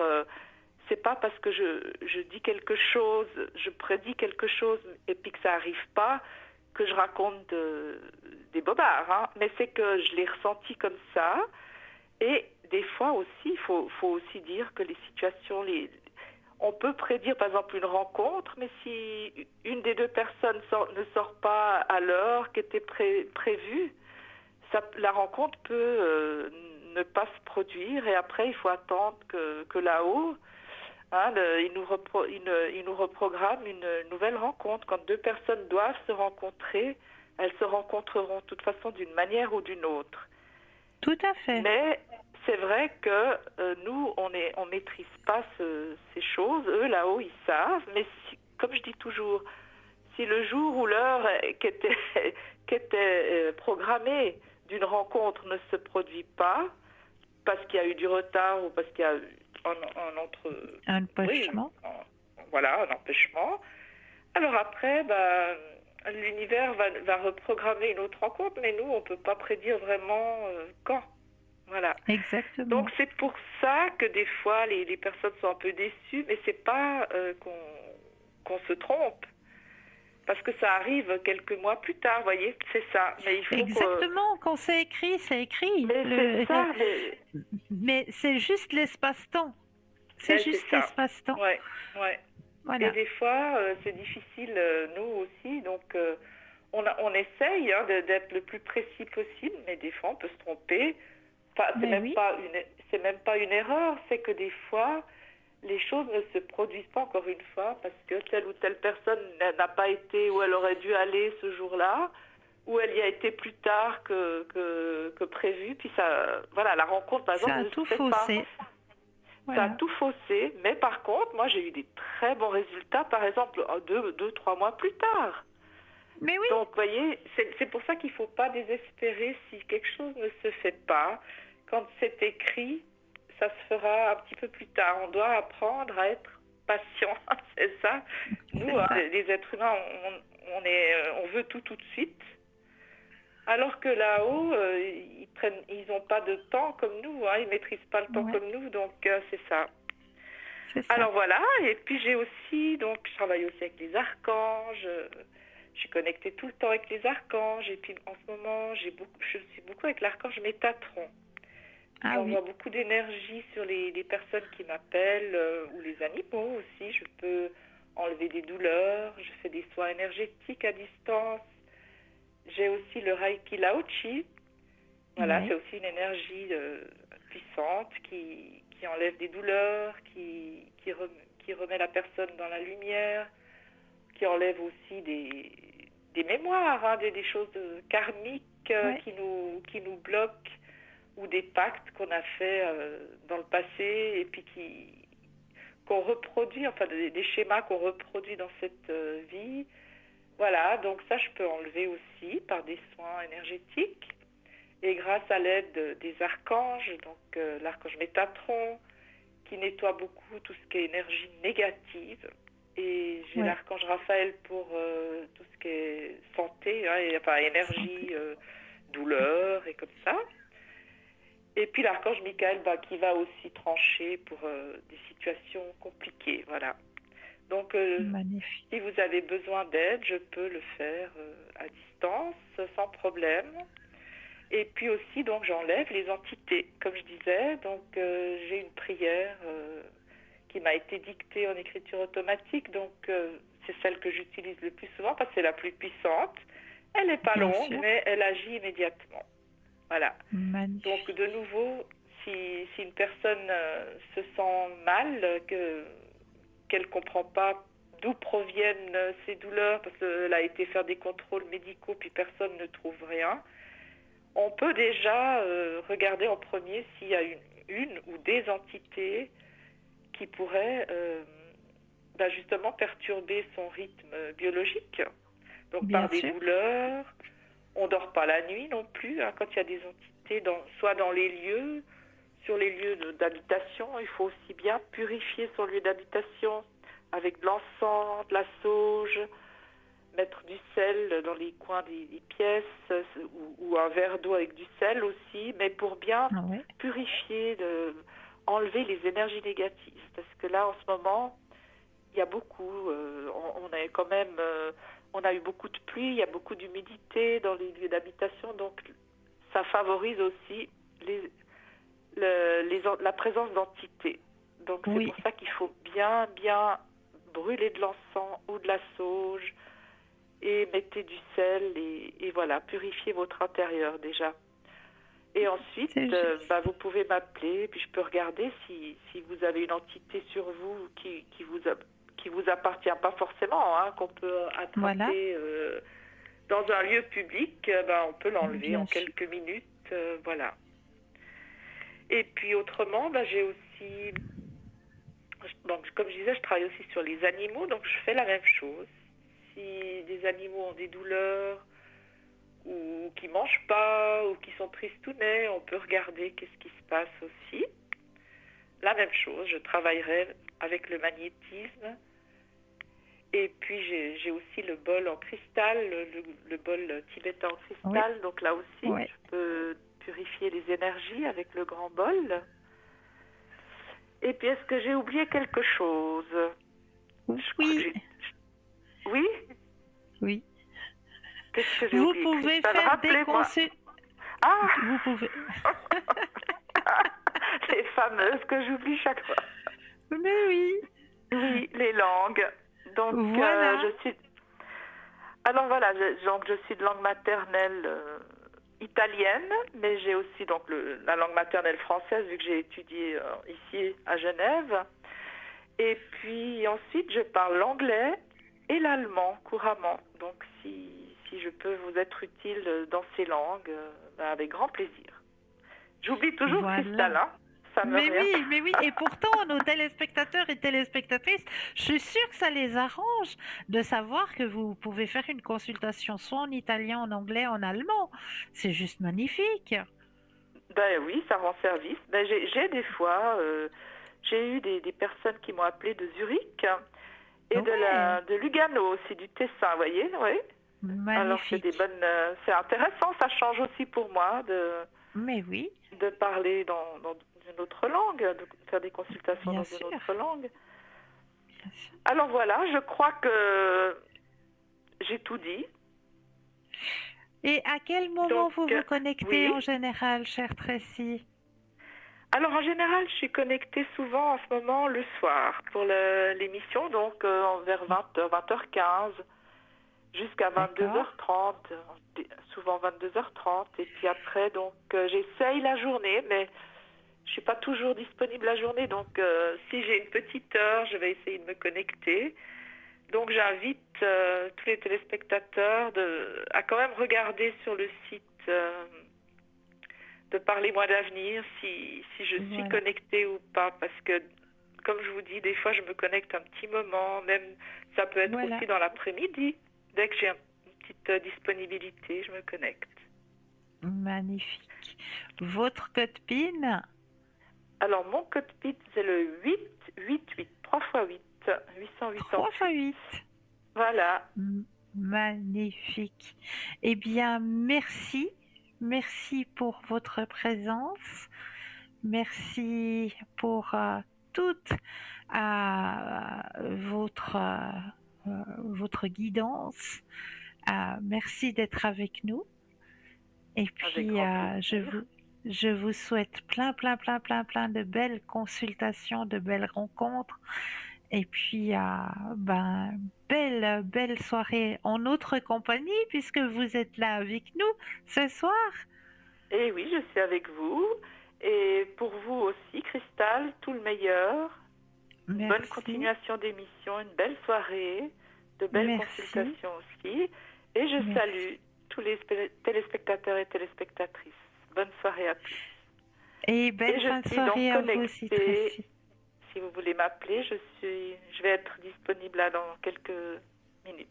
c'est pas parce que je dis quelque chose, je prédis quelque chose et puis que ça arrive pas que je raconte des bobards, hein. Mais c'est que je l'ai ressenti comme ça. Et des fois aussi, il faut aussi dire que les situations, on peut prédire par exemple une rencontre, mais si une des deux personnes ne sort pas à l'heure qui était prévue, la rencontre peut ne pas se produire et après il faut attendre que là-haut, hein, il nous reprogramme une nouvelle rencontre. Quand deux personnes doivent se rencontrer, elles se rencontreront de toute façon d'une manière ou d'une autre. Tout à fait. Mais c'est vrai que nous, on maîtrise pas ces choses. Eux, là-haut, ils savent. Mais comme je dis toujours, si le jour ou l'heure qui était programmée d'une rencontre ne se produit pas, parce qu'il y a eu du retard ou parce qu'il y a eu un empêchement. Un empêchement. Alors après, l'univers va reprogrammer une autre rencontre, mais nous, on ne peut pas prédire vraiment quand. Voilà. Exactement. Donc c'est pour ça que des fois les personnes sont un peu déçues, mais c'est pas qu'on se trompe, parce que ça arrive quelques mois plus tard, vous voyez, c'est ça. Mais il faut exactement, quand c'est écrit, c'est écrit. Mais c'est ça. Mais c'est juste l'espace-temps. C'est juste l'espace-temps. Ouais. Voilà. Et des fois, c'est difficile, nous aussi, donc on essaye d'être le plus précis possible, mais des fois on peut se tromper. Enfin, c'est même pas une erreur, c'est que des fois, les choses ne se produisent pas encore une fois parce que telle ou telle personne n'a pas été où elle aurait dû aller ce jour-là, ou elle y a été plus tard que prévu. Puis ça, voilà, la rencontre, par exemple, ne se fait pas. Voilà. Ça a tout faussé, mais par contre, moi j'ai eu des très bons résultats, par exemple, 2-3 mois plus tard. Mais oui. Donc, vous voyez, c'est pour ça qu'il ne faut pas désespérer si quelque chose ne se fait pas. Quand c'est écrit, ça se fera un petit peu plus tard. On doit apprendre à être patient, c'est ça. Nous, les êtres humains, on veut tout de suite. Alors que là-haut, ils n'ont pas de temps comme nous, hein, ils ne maîtrisent pas le temps comme nous, donc c'est ça. c'est ça. Alors voilà, et puis j'ai aussi, donc je travaille aussi avec les archanges, je suis connectée tout le temps avec les archanges, et puis en ce moment, je suis beaucoup avec l'archange Métatron. Ah oui, J'envoie beaucoup d'énergie sur les personnes qui m'appellent, ou les animaux aussi. Je peux enlever des douleurs, je fais des soins énergétiques à distance. J'ai aussi le Reiki Laochi. Voilà, ouais, c'est aussi une énergie puissante qui enlève des douleurs, qui remet la personne dans la lumière, qui enlève aussi des mémoires, hein, des choses karmiques ouais, qui nous bloquent, ou des pactes qu'on a fait dans le passé et puis qu'on reproduit, enfin des schémas qu'on reproduit dans cette vie. Voilà, donc ça je peux enlever aussi par des soins énergétiques. Et grâce à l'aide des archanges, donc l'archange Métatron, qui nettoie beaucoup tout ce qui est énergie négative. Et j'ai ouais. l'archange Raphaël pour tout ce qui est santé, hein, et, enfin énergie, Santé. douleur et comme ça. Et puis l'archange Michael, qui va aussi trancher pour des situations compliquées, voilà. Donc, Magnifique. si vous avez besoin d'aide, je peux le faire à distance, sans problème. Et puis aussi, donc, j'enlève les entités, comme je disais. Donc, j'ai une prière qui m'a été dictée en écriture automatique. Donc, c'est celle que j'utilise le plus souvent parce que c'est la plus puissante. Elle n'est pas Bien longue, sûr. mais elle agit immédiatement. Voilà. Donc, Magnifique. de nouveau, si une personne se sent mal, qu'elle ne comprend pas d'où proviennent ces douleurs, parce qu'elle a été faire des contrôles médicaux, puis personne ne trouve rien, on peut déjà regarder en premier s'il y a une ou des entités qui pourraient justement perturber son rythme biologique. Donc Bien par des sûr. douleurs, on ne dort pas la nuit non plus, hein, quand il y a des entités, soit dans les lieux, sur les lieux d'habitation, il faut aussi bien purifier son lieu d'habitation avec de l'encens, de la sauge, mettre du sel dans les coins des pièces, ou un verre d'eau avec du sel aussi, mais pour bien Ouais. purifier, enlever les énergies négatives. Parce que là, en ce moment, il y a beaucoup, on a quand même, on a eu beaucoup de pluie, il y a beaucoup d'humidité dans les lieux d'habitation, donc ça favorise aussi la présence d'entités. Donc c'est Oui, pour ça qu'il faut bien, bien brûler de l'encens ou de la sauge, et mettez du sel, et voilà, purifiez votre intérieur déjà. Et ensuite, c'est juste. vous pouvez m'appeler, puis je peux regarder si vous avez une entité sur vous qui vous appartient pas forcément, hein, qu'on peut Voilà, attraper dans un lieu public, on peut l'enlever en bien sûr. quelques minutes, voilà. Et puis autrement, j'ai aussi, donc comme je disais, je travaille aussi sur les animaux, donc je fais la même chose. Si des animaux ont des douleurs, ou qui mangent pas, ou qui sont tristounets, on peut regarder qu'est-ce qui se passe aussi. La même chose, je travaillerai avec le magnétisme. Et puis j'ai aussi le bol en cristal, le bol tibétain en Oui, cristal. Donc là aussi, oui. je peux purifier les énergies avec le grand bol. Et puis, est-ce que j'ai oublié quelque chose? Je crois que Oui, j'ai... Oui? oui. Qu'est-ce que j'ai Vous oublié, pouvez Christelle? faire des Rappelez-moi. consultations. Ah! Vous pouvez. Les fameuses que j'oublie chaque fois. Mais oui, Oui, les langues. Donc, voilà. je suis... Alors voilà, donc je suis de langue maternelle italienne, mais j'ai aussi donc la langue maternelle française, vu que j'ai étudié ici à Genève. Et puis ensuite, je parle l'anglais et l'allemand couramment. Donc si je peux vous être utile dans ces langues, avec grand plaisir. J'oublie toujours Voilà. Cristal, hein. Ça me revient. Mais oui, et pourtant, nos téléspectateurs et téléspectatrices, je suis sûre que ça les arrange de savoir que vous pouvez faire une consultation soit en italien, en anglais, en allemand. C'est juste magnifique. Ben oui, ça rend service. Ben, j'ai des fois, j'ai eu des personnes qui m'ont appelé de Zurich et Ouais, de Lugano aussi, du Tessin, vous voyez, oui. Alors c'est des magnifique. bonnes, c'est intéressant, ça change aussi pour moi Mais oui, de parler dans une autre langue, de faire des consultations Bien dans sûr. une autre langue. Bien sûr. Alors voilà, je crois que j'ai tout dit. Et à quel moment Donc, vous vous connectez oui. en général, chère Tracy? Alors en général, je suis connectée souvent en ce moment le soir pour l'émission, donc vers 20h, 20h15 jusqu'à D'accord. 22h30, souvent 22h30. Et puis après, donc j'essaye la journée, mais je suis pas toujours disponible la journée. Donc si j'ai une petite heure, je vais essayer de me connecter. Donc j'invite tous les téléspectateurs à quand même regarder sur le site de Parlez-moi d'avenir si je suis Voilà. connectée ou pas, parce que comme je vous dis, des fois je me connecte un petit moment, même ça peut être Voilà. aussi dans l'après-midi. Dès que j'ai une petite disponibilité, je me connecte. Magnifique. Votre code PIN? Alors mon code PIN c'est le 888, 3 x 8, 888. 3 x 8. Voilà. Magnifique. Eh bien, merci. Merci pour votre présence. Merci pour toute votre guidance. Merci d'être avec nous. Et puis, grand plaisir. je vous souhaite plein de belles consultations, de belles rencontres. Et puis, belle soirée en notre compagnie puisque vous êtes là avec nous ce soir. Et oui, je suis avec vous. Et pour vous aussi, Cristal, tout le meilleur. Une bonne Merci. continuation d'émission, une belle soirée, de belles Merci. consultations aussi. Et je Merci. salue tous les téléspectateurs et téléspectatrices. Bonne soirée à tous. Et belle fin de soirée à vous aussi, Tracy. Si vous voulez m'appeler, je vais être disponible là dans quelques minutes.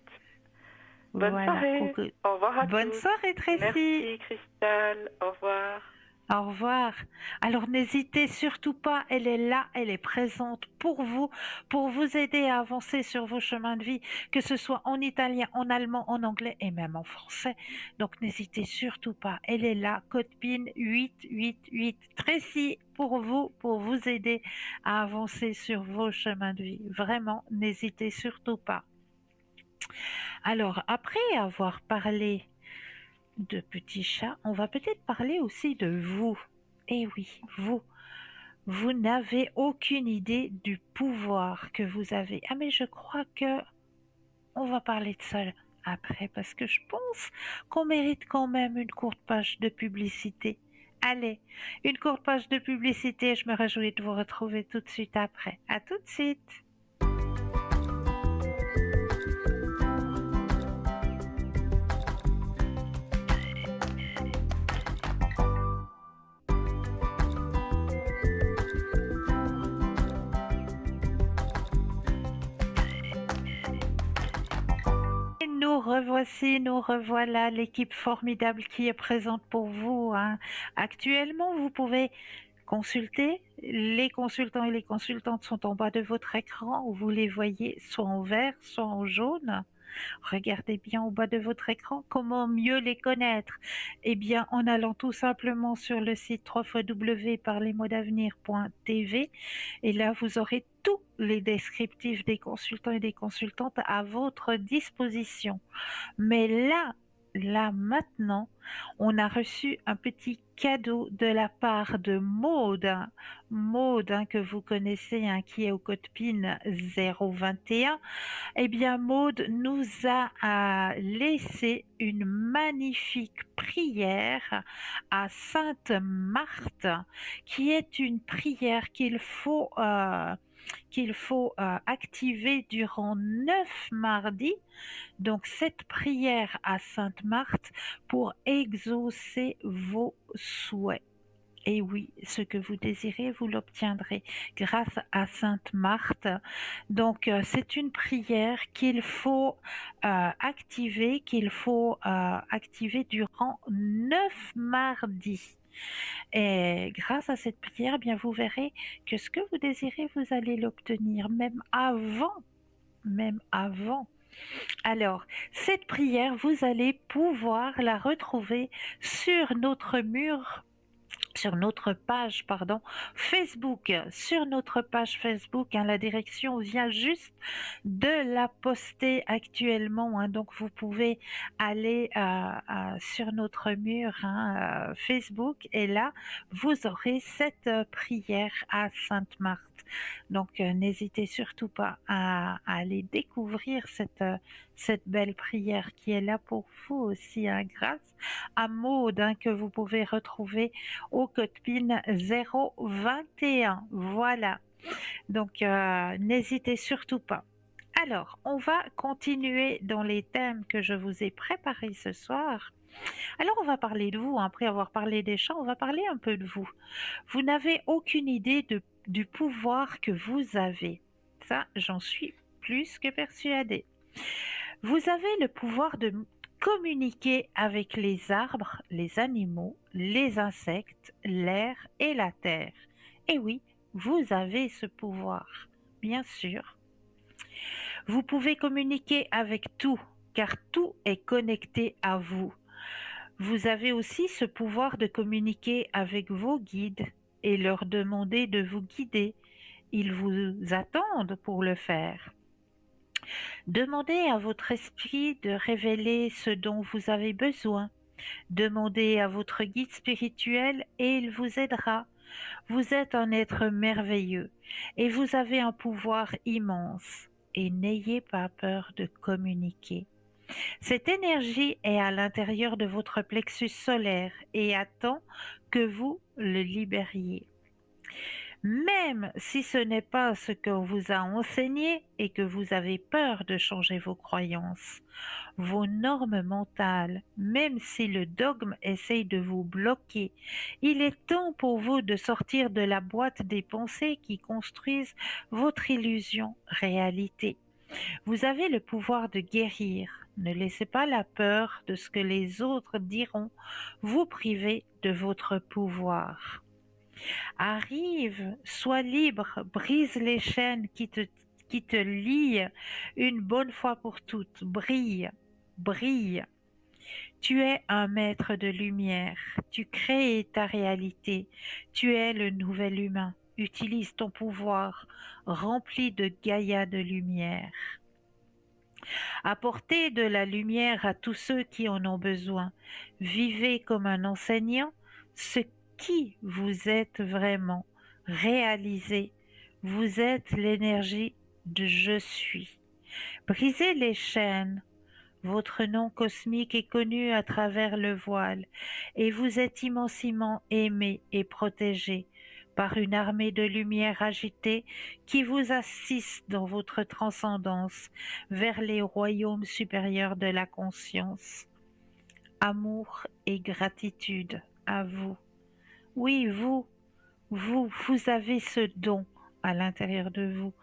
Bonne Voilà. soirée. Au revoir à tous. Bonne soirée, Tracy. Merci, Cristal. Au revoir. Au revoir. Alors n'hésitez surtout pas, elle est là, elle est présente pour vous aider à avancer sur vos chemins de vie, que ce soit en italien, en allemand, en anglais et même en français. Donc n'hésitez surtout pas, elle est là, code PIN 888 Tracy pour vous aider à avancer sur vos chemins de vie. Vraiment, n'hésitez surtout pas. Alors, après avoir parlé de petits chats, on va peut-être parler aussi de vous. Eh oui, vous n'avez aucune idée du pouvoir que vous avez. Ah mais je crois que on va parler de ça après parce que je pense qu'on mérite quand même une courte page de publicité. Allez, une courte page de publicité, je me réjouis de vous retrouver tout de suite après. À tout de suite. Nous revoilà, l'équipe formidable qui est présente pour vous. Actuellement, vous pouvez consulter. Les consultants et les consultantes sont en bas de votre écran. Vous les voyez soit en vert, soit en jaune. Regardez bien au bas de votre écran. Comment mieux les connaître? Eh bien, en allant tout simplement sur le site www.parlezmoi-d'avenir.tv et là, vous aurez tous les descriptifs des consultants et des consultantes à votre disposition. Mais là maintenant, on a reçu un petit cadeau de la part de Maude. Maude, que vous connaissez, qui est au code PIN 021. Eh bien, Maude nous a laissé une magnifique prière à Sainte Marthe, qui est une prière qu'il faut activer durant 9 mardis. Donc cette prière à Sainte Marthe pour exaucer vos souhaits. Et oui, ce que vous désirez, vous l'obtiendrez grâce à Sainte Marthe. Donc c'est une prière qu'il faut activer durant 9 mardis. Et grâce à cette prière, bien vous verrez que ce que vous désirez, vous allez l'obtenir même avant. Alors, cette prière, vous allez pouvoir la retrouver sur notre mur sur notre page, pardon, Facebook. Sur notre page Facebook, hein, la direction vient juste de la poster actuellement, hein, donc vous pouvez aller sur notre mur, hein, Facebook, et là vous aurez cette prière à Sainte Marthe. Donc n'hésitez surtout pas à aller découvrir cette belle prière qui est là pour vous aussi, hein, grâce à Maude, hein, que vous pouvez retrouver au code PIN 021. Voilà. Donc, n'hésitez surtout pas. Alors, on va continuer dans les thèmes que je vous ai préparés ce soir. Alors, on va parler de vous. Après avoir parlé des chants, on va parler un peu de vous. Vous n'avez aucune idée du pouvoir que vous avez. Ça, j'en suis plus que persuadée. Vous avez le pouvoir de communiquer avec les arbres, les animaux, les insectes, l'air et la terre. Et oui, vous avez ce pouvoir, bien sûr. Vous pouvez communiquer avec tout, car tout est connecté à vous. Vous avez aussi ce pouvoir de communiquer avec vos guides et leur demander de vous guider. Ils vous attendent pour le faire. Demandez à votre esprit de révéler ce dont vous avez besoin. Demandez à votre guide spirituel et il vous aidera. Vous êtes un être merveilleux et vous avez un pouvoir immense. Et n'ayez pas peur de communiquer. Cette énergie est à l'intérieur de votre plexus solaire et attend que vous le libériez. Même si ce n'est pas ce qu'on vous a enseigné et que vous avez peur de changer vos croyances, vos normes mentales, même si le dogme essaye de vous bloquer, il est temps pour vous de sortir de la boîte des pensées qui construisent votre illusion réalité. Vous avez le pouvoir de guérir. Ne laissez pas la peur de ce que les autres diront vous priver de votre pouvoir. Arrive, sois libre, brise les chaînes qui te lient une bonne fois pour toutes. Brille, brille. Tu es un maître de lumière. Tu crées ta réalité. Tu es le nouvel humain. Utilise ton pouvoir, rempli de Gaïa de lumière. Apportez de la lumière à tous ceux qui en ont besoin. Vivez comme un enseignant ce qui vous êtes vraiment. Réalisez, vous êtes l'énergie de je suis. Brisez les chaînes. Votre nom cosmique est connu à travers le voile et vous êtes immensément aimé et protégé par une armée de lumière agitée qui vous assiste dans votre transcendance vers les royaumes supérieurs de la conscience. Amour et gratitude à vous. Oui, vous avez ce don à l'intérieur de vous.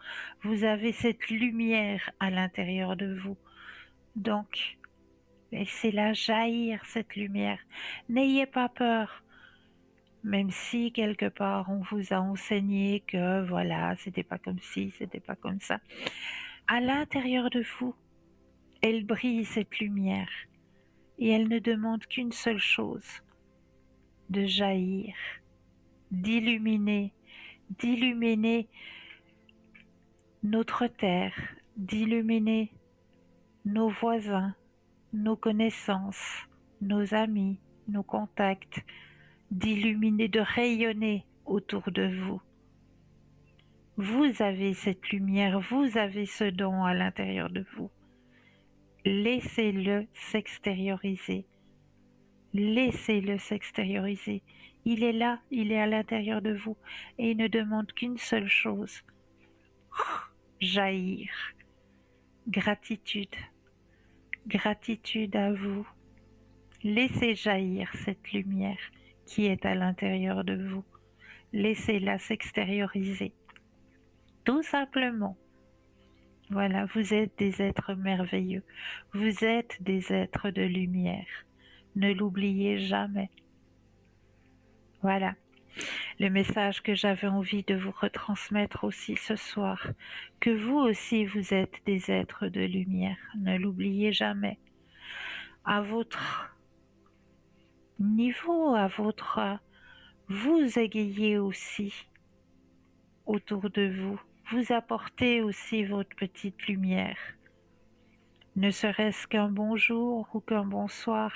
Vous avez cette lumière à l'intérieur de vous. Donc, laissez-la jaillir, cette lumière. N'ayez pas peur. Même si quelque part on vous a enseigné que voilà, c'était pas comme ci, c'était pas comme ça. À l'intérieur de vous, elle brille cette lumière et elle ne demande qu'une seule chose, de jaillir, d'illuminer notre terre, d'illuminer nos voisins, nos connaissances, nos amis, nos contacts, d'illuminer, de rayonner autour de vous. Vous avez cette lumière, vous avez ce don à l'intérieur de vous. Laissez-le s'extérioriser. Laissez-le s'extérioriser. Il est là, il est à l'intérieur de vous et il ne demande qu'une seule chose. Jaillir. Gratitude. Gratitude à vous. Laissez jaillir cette lumière qui est à l'intérieur de vous. Laissez-la s'extérioriser. Tout simplement. Voilà, vous êtes des êtres merveilleux. Vous êtes des êtres de lumière. Ne l'oubliez jamais. Voilà, le message que j'avais envie de vous retransmettre aussi ce soir. Que vous aussi, vous êtes des êtres de lumière. Ne l'oubliez jamais. À votre niveau, à votre vous égayez aussi autour de vous, vous apportez aussi votre petite lumière. Ne serait-ce qu'un bonjour ou qu'un bonsoir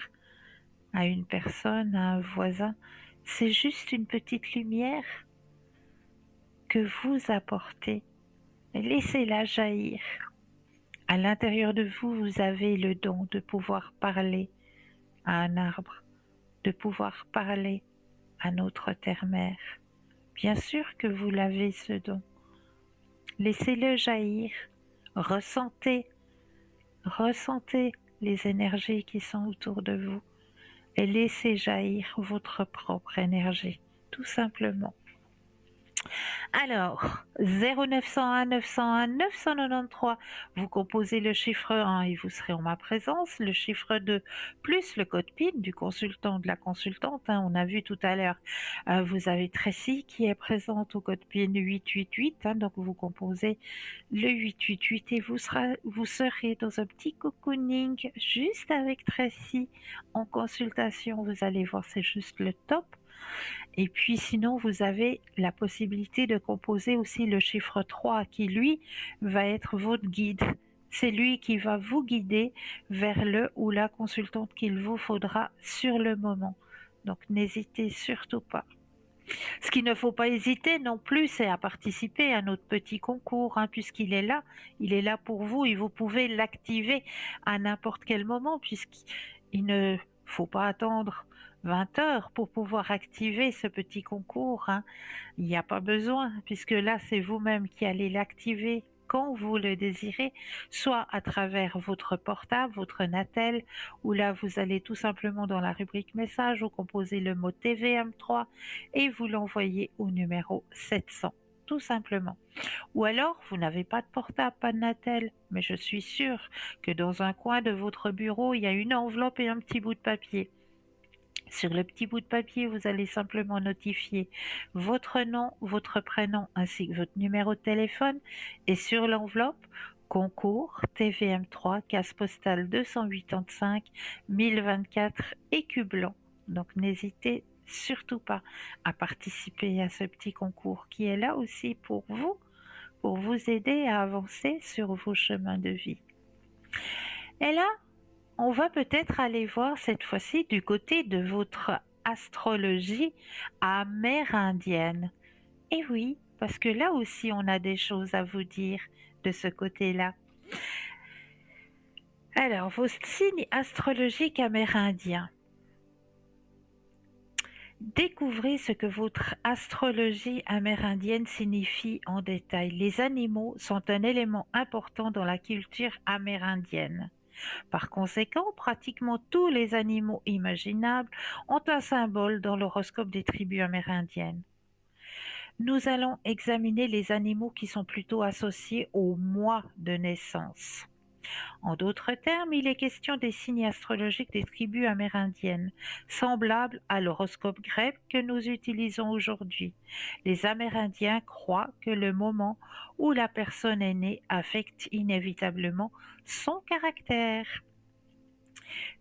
à une personne, à un voisin, c'est juste une petite lumière que vous apportez. Laissez-la jaillir. À l'intérieur de vous, vous avez le don de pouvoir parler à un arbre, de pouvoir parler à notre terre-mère. Bien sûr que vous l'avez ce don. Laissez-le jaillir. Ressentez les énergies qui sont autour de vous et laissez jaillir votre propre énergie, tout simplement. Alors, 0901 901 993, vous composez le chiffre 1 et vous serez en ma présence, le chiffre 2 plus le code PIN du consultant, de la consultante. On a vu tout à l'heure, vous avez Tracy qui est présente au code PIN 888, donc vous composez le 888 et vous serez dans un petit cocooning juste avec Tracy en consultation. Vous allez voir, c'est juste le top. Et puis sinon, vous avez la possibilité de composer aussi le chiffre 3 qui, lui, va être votre guide. C'est lui qui va vous guider vers le ou la consultante qu'il vous faudra sur le moment. Donc n'hésitez surtout pas. Ce qu'il ne faut pas hésiter non plus, c'est à participer à notre petit concours, puisqu'il est là. Il est là pour vous et vous pouvez l'activer à n'importe quel moment, puisqu'il ne faut pas attendre 20 heures pour pouvoir activer ce petit concours. Il n'y a pas besoin, puisque là, c'est vous-même qui allez l'activer quand vous le désirez, soit à travers votre portable, votre Natel, ou là vous allez tout simplement dans la rubrique message, vous composez le mot TVM3 et vous l'envoyez au numéro 700, tout simplement. Ou alors vous n'avez pas de portable, pas de Natel, mais je suis sûre que dans un coin de votre bureau, il y a une enveloppe et un petit bout de papier. Sur le petit bout de papier, vous allez simplement notifier votre nom, votre prénom ainsi que votre numéro de téléphone et sur l'enveloppe, concours TVM3, case postale 285 1024 écu blanc. Donc n'hésitez surtout pas à participer à ce petit concours qui est là aussi pour vous aider à avancer sur vos chemins de vie. Et là, on va peut-être aller voir cette fois-ci du côté de votre astrologie amérindienne. Et oui, parce que là aussi on a des choses à vous dire de ce côté-là. Alors, vos signes astrologiques amérindiens. Découvrez ce que votre astrologie amérindienne signifie en détail. Les animaux sont un élément important dans la culture amérindienne. Par conséquent, pratiquement tous les animaux imaginables ont un symbole dans l'horoscope des tribus amérindiennes. Nous allons examiner les animaux qui sont plutôt associés au mois de naissance. En d'autres termes, il est question des signes astrologiques des tribus amérindiennes, semblables à l'horoscope grec que nous utilisons aujourd'hui. Les Amérindiens croient que le moment où la personne est née affecte inévitablement son caractère.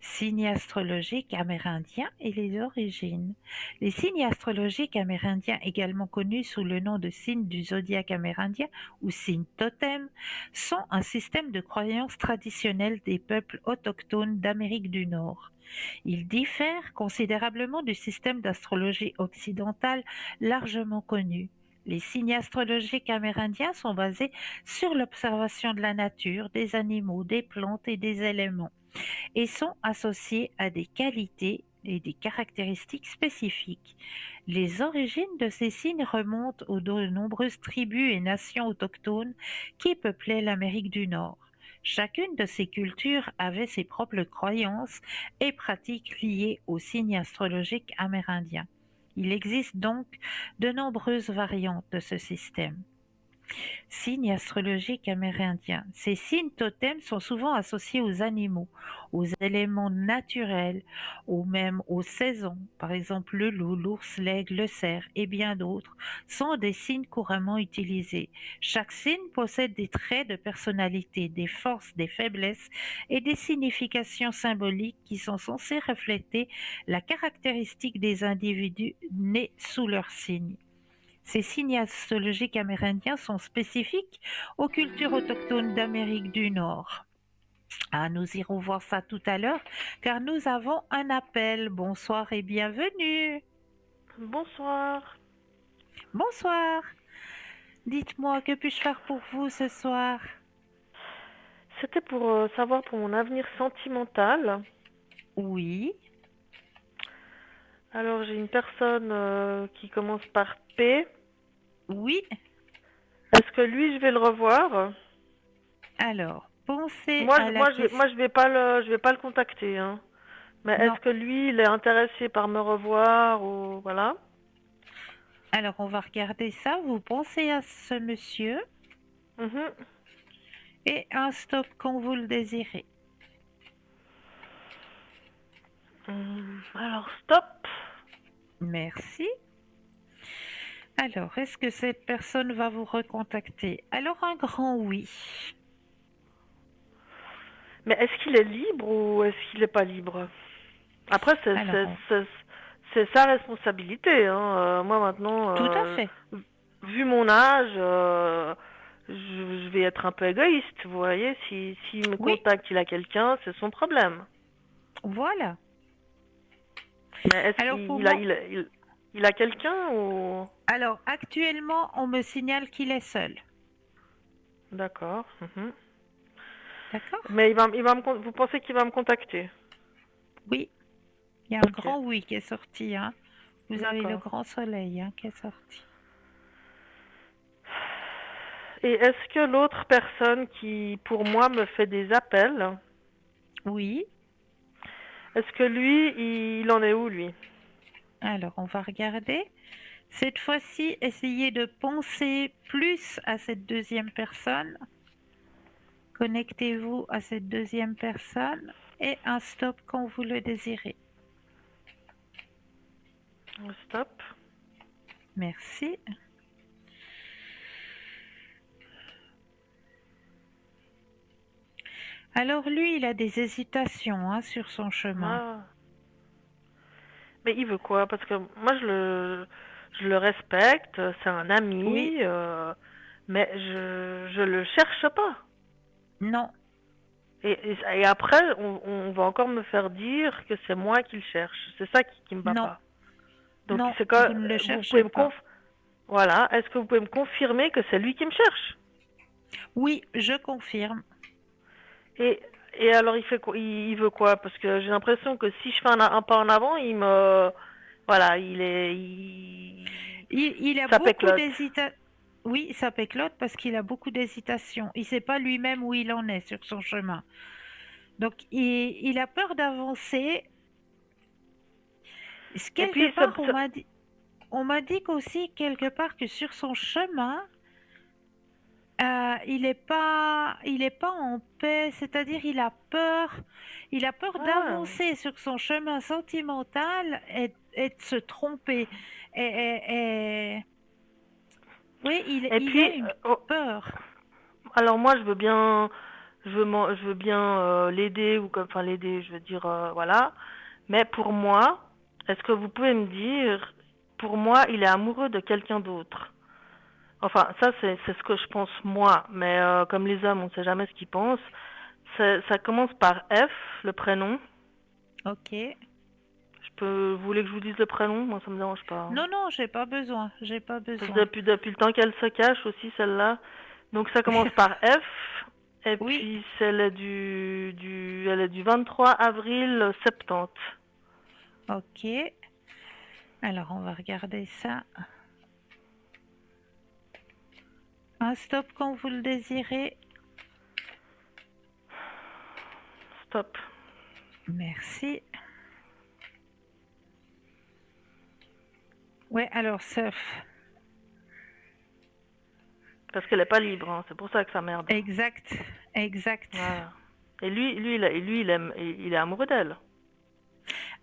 Signes astrologiques amérindiens et les origines. Les signes astrologiques amérindiens, également connus sous le nom de signes du zodiaque amérindien ou signes totem, sont un système de croyances traditionnelles des peuples autochtones d'Amérique du Nord. Ils diffèrent considérablement du système d'astrologie occidentale largement connu. Les signes astrologiques amérindiens sont basés sur l'observation de la nature, des animaux, des plantes et des éléments, et sont associés à des qualités et des caractéristiques spécifiques. Les origines de ces signes remontent aux de nombreuses tribus et nations autochtones qui peuplaient l'Amérique du Nord. Chacune de ces cultures avait ses propres croyances et pratiques liées aux signes astrologiques amérindiens. Il existe donc de nombreuses variantes de ce système. Signe astrologique amérindien. Ces signes totems sont souvent associés aux animaux, aux éléments naturels ou même aux saisons. Par exemple, le loup, l'ours, l'aigle, le cerf et bien d'autres sont des signes couramment utilisés. Chaque signe possède des traits de personnalité, des forces, des faiblesses et des significations symboliques qui sont censées refléter la caractéristique des individus nés sous leur signe. Ces signes astrologiques amérindiens sont spécifiques aux cultures autochtones d'Amérique du Nord. Ah, nous irons voir ça tout à l'heure, car nous avons un appel. Bonsoir et bienvenue. Bonsoir. Bonsoir. Dites-moi, que puis-je faire pour vous ce soir? C'était pour savoir pour mon avenir sentimental. Oui, Alors, j'ai une personne qui commence par P. oui. Est-ce que lui, je vais le revoir? Alors, pensez Moi, à la question. je vais pas le contacter, hein. Mais Non. est-ce que lui, il est intéressé par me revoir ou voilà? Alors, on va regarder ça. Vous pensez à ce monsieur Mhm. et un stop quand vous le désirez. Alors, stop. Merci. Alors, est-ce que cette personne va vous recontacter? Alors, un grand oui. Mais est-ce qu'il est libre ou est-ce qu'il n'est pas libre? Après, Alors, c'est sa responsabilité, hein. Moi, maintenant, tout à fait. vu mon âge, je vais être un peu égoïste, vous voyez. S'il me Oui, contacte, il a quelqu'un, c'est son problème. voilà. Mais est-ce Alors, pour qu'il a, moi, il a quelqu'un ou... alors actuellement, on me signale qu'il est seul. D'accord. Mhm. D'accord? Mais vous pensez qu'il va me contacter? Oui, il y a un Ok, grand oui qui est sorti, hein. Vous avez le d'accord. grand soleil, hein, qui est sorti. Et est-ce que l'autre personne qui, pour moi, me fait des appels, Oui. est-ce que lui, il en est où, lui? Alors, on va regarder. Cette fois-ci, essayez de penser plus à cette deuxième personne. Connectez-vous à cette deuxième personne et un stop quand vous le désirez. Stop. Merci. Alors lui, il a des hésitations, hein, sur son chemin. Ah. Mais il veut quoi? Parce que moi, je le respecte, c'est un Oui, ami, mais je le cherche pas. non, Et après, on va encore me faire dire que c'est moi qui le cherche. C'est ça qui me va non, pas. Donc, non, c'est quand vous ne le vous pouvez cherchez me pas. voilà. Est-ce que vous pouvez me confirmer que c'est lui qui me cherche? Oui, je confirme. Et, et alors, il fait quoi? Il veut quoi? Parce que j'ai l'impression que si je fais un pas en avant, il me, voilà, Il a ça beaucoup péclote. d'hésitations. Oui, ça péclote parce qu'il a beaucoup d'hésitations. Il ne sait pas lui-même où il en est sur son chemin. Donc, il a peur d'avancer. Et Quelque puis, part, on m'a dit qu'aussi, quelque part, que sur son chemin, il est pas en paix, c'est-à-dire il a peur ah. d'avancer sur son chemin sentimental et de se tromper. Et oui, il, Et il a puis, une oh, peur. alors moi, je veux bien l'aider ou comme, enfin l'aider, je veux dire, voilà. Mais pour moi, est-ce que vous pouvez me dire, pour moi, il est amoureux de quelqu'un d'autre. Enfin, ça, c'est ce que je pense moi. Mais comme les hommes, on ne sait jamais ce qu'ils pensent. Ça commence par F, le prénom. Ok. Vous voulez que je vous dise le prénom? Moi, ça me dérange pas, hein. Non, non, j'ai pas besoin. J'ai pas Parce que besoin. depuis le temps qu'elle se cache aussi, celle-là. Donc ça commence par F. Et Oui, puis elle est du 23 avril 70. ok. Alors, on va regarder ça. Un stop quand vous le désirez. Stop. Merci. Ouais, alors, Parce qu'elle est pas libre, hein. C'est pour ça que ça merde. Exact, exact. Voilà. Et lui, il est amoureux d'elle.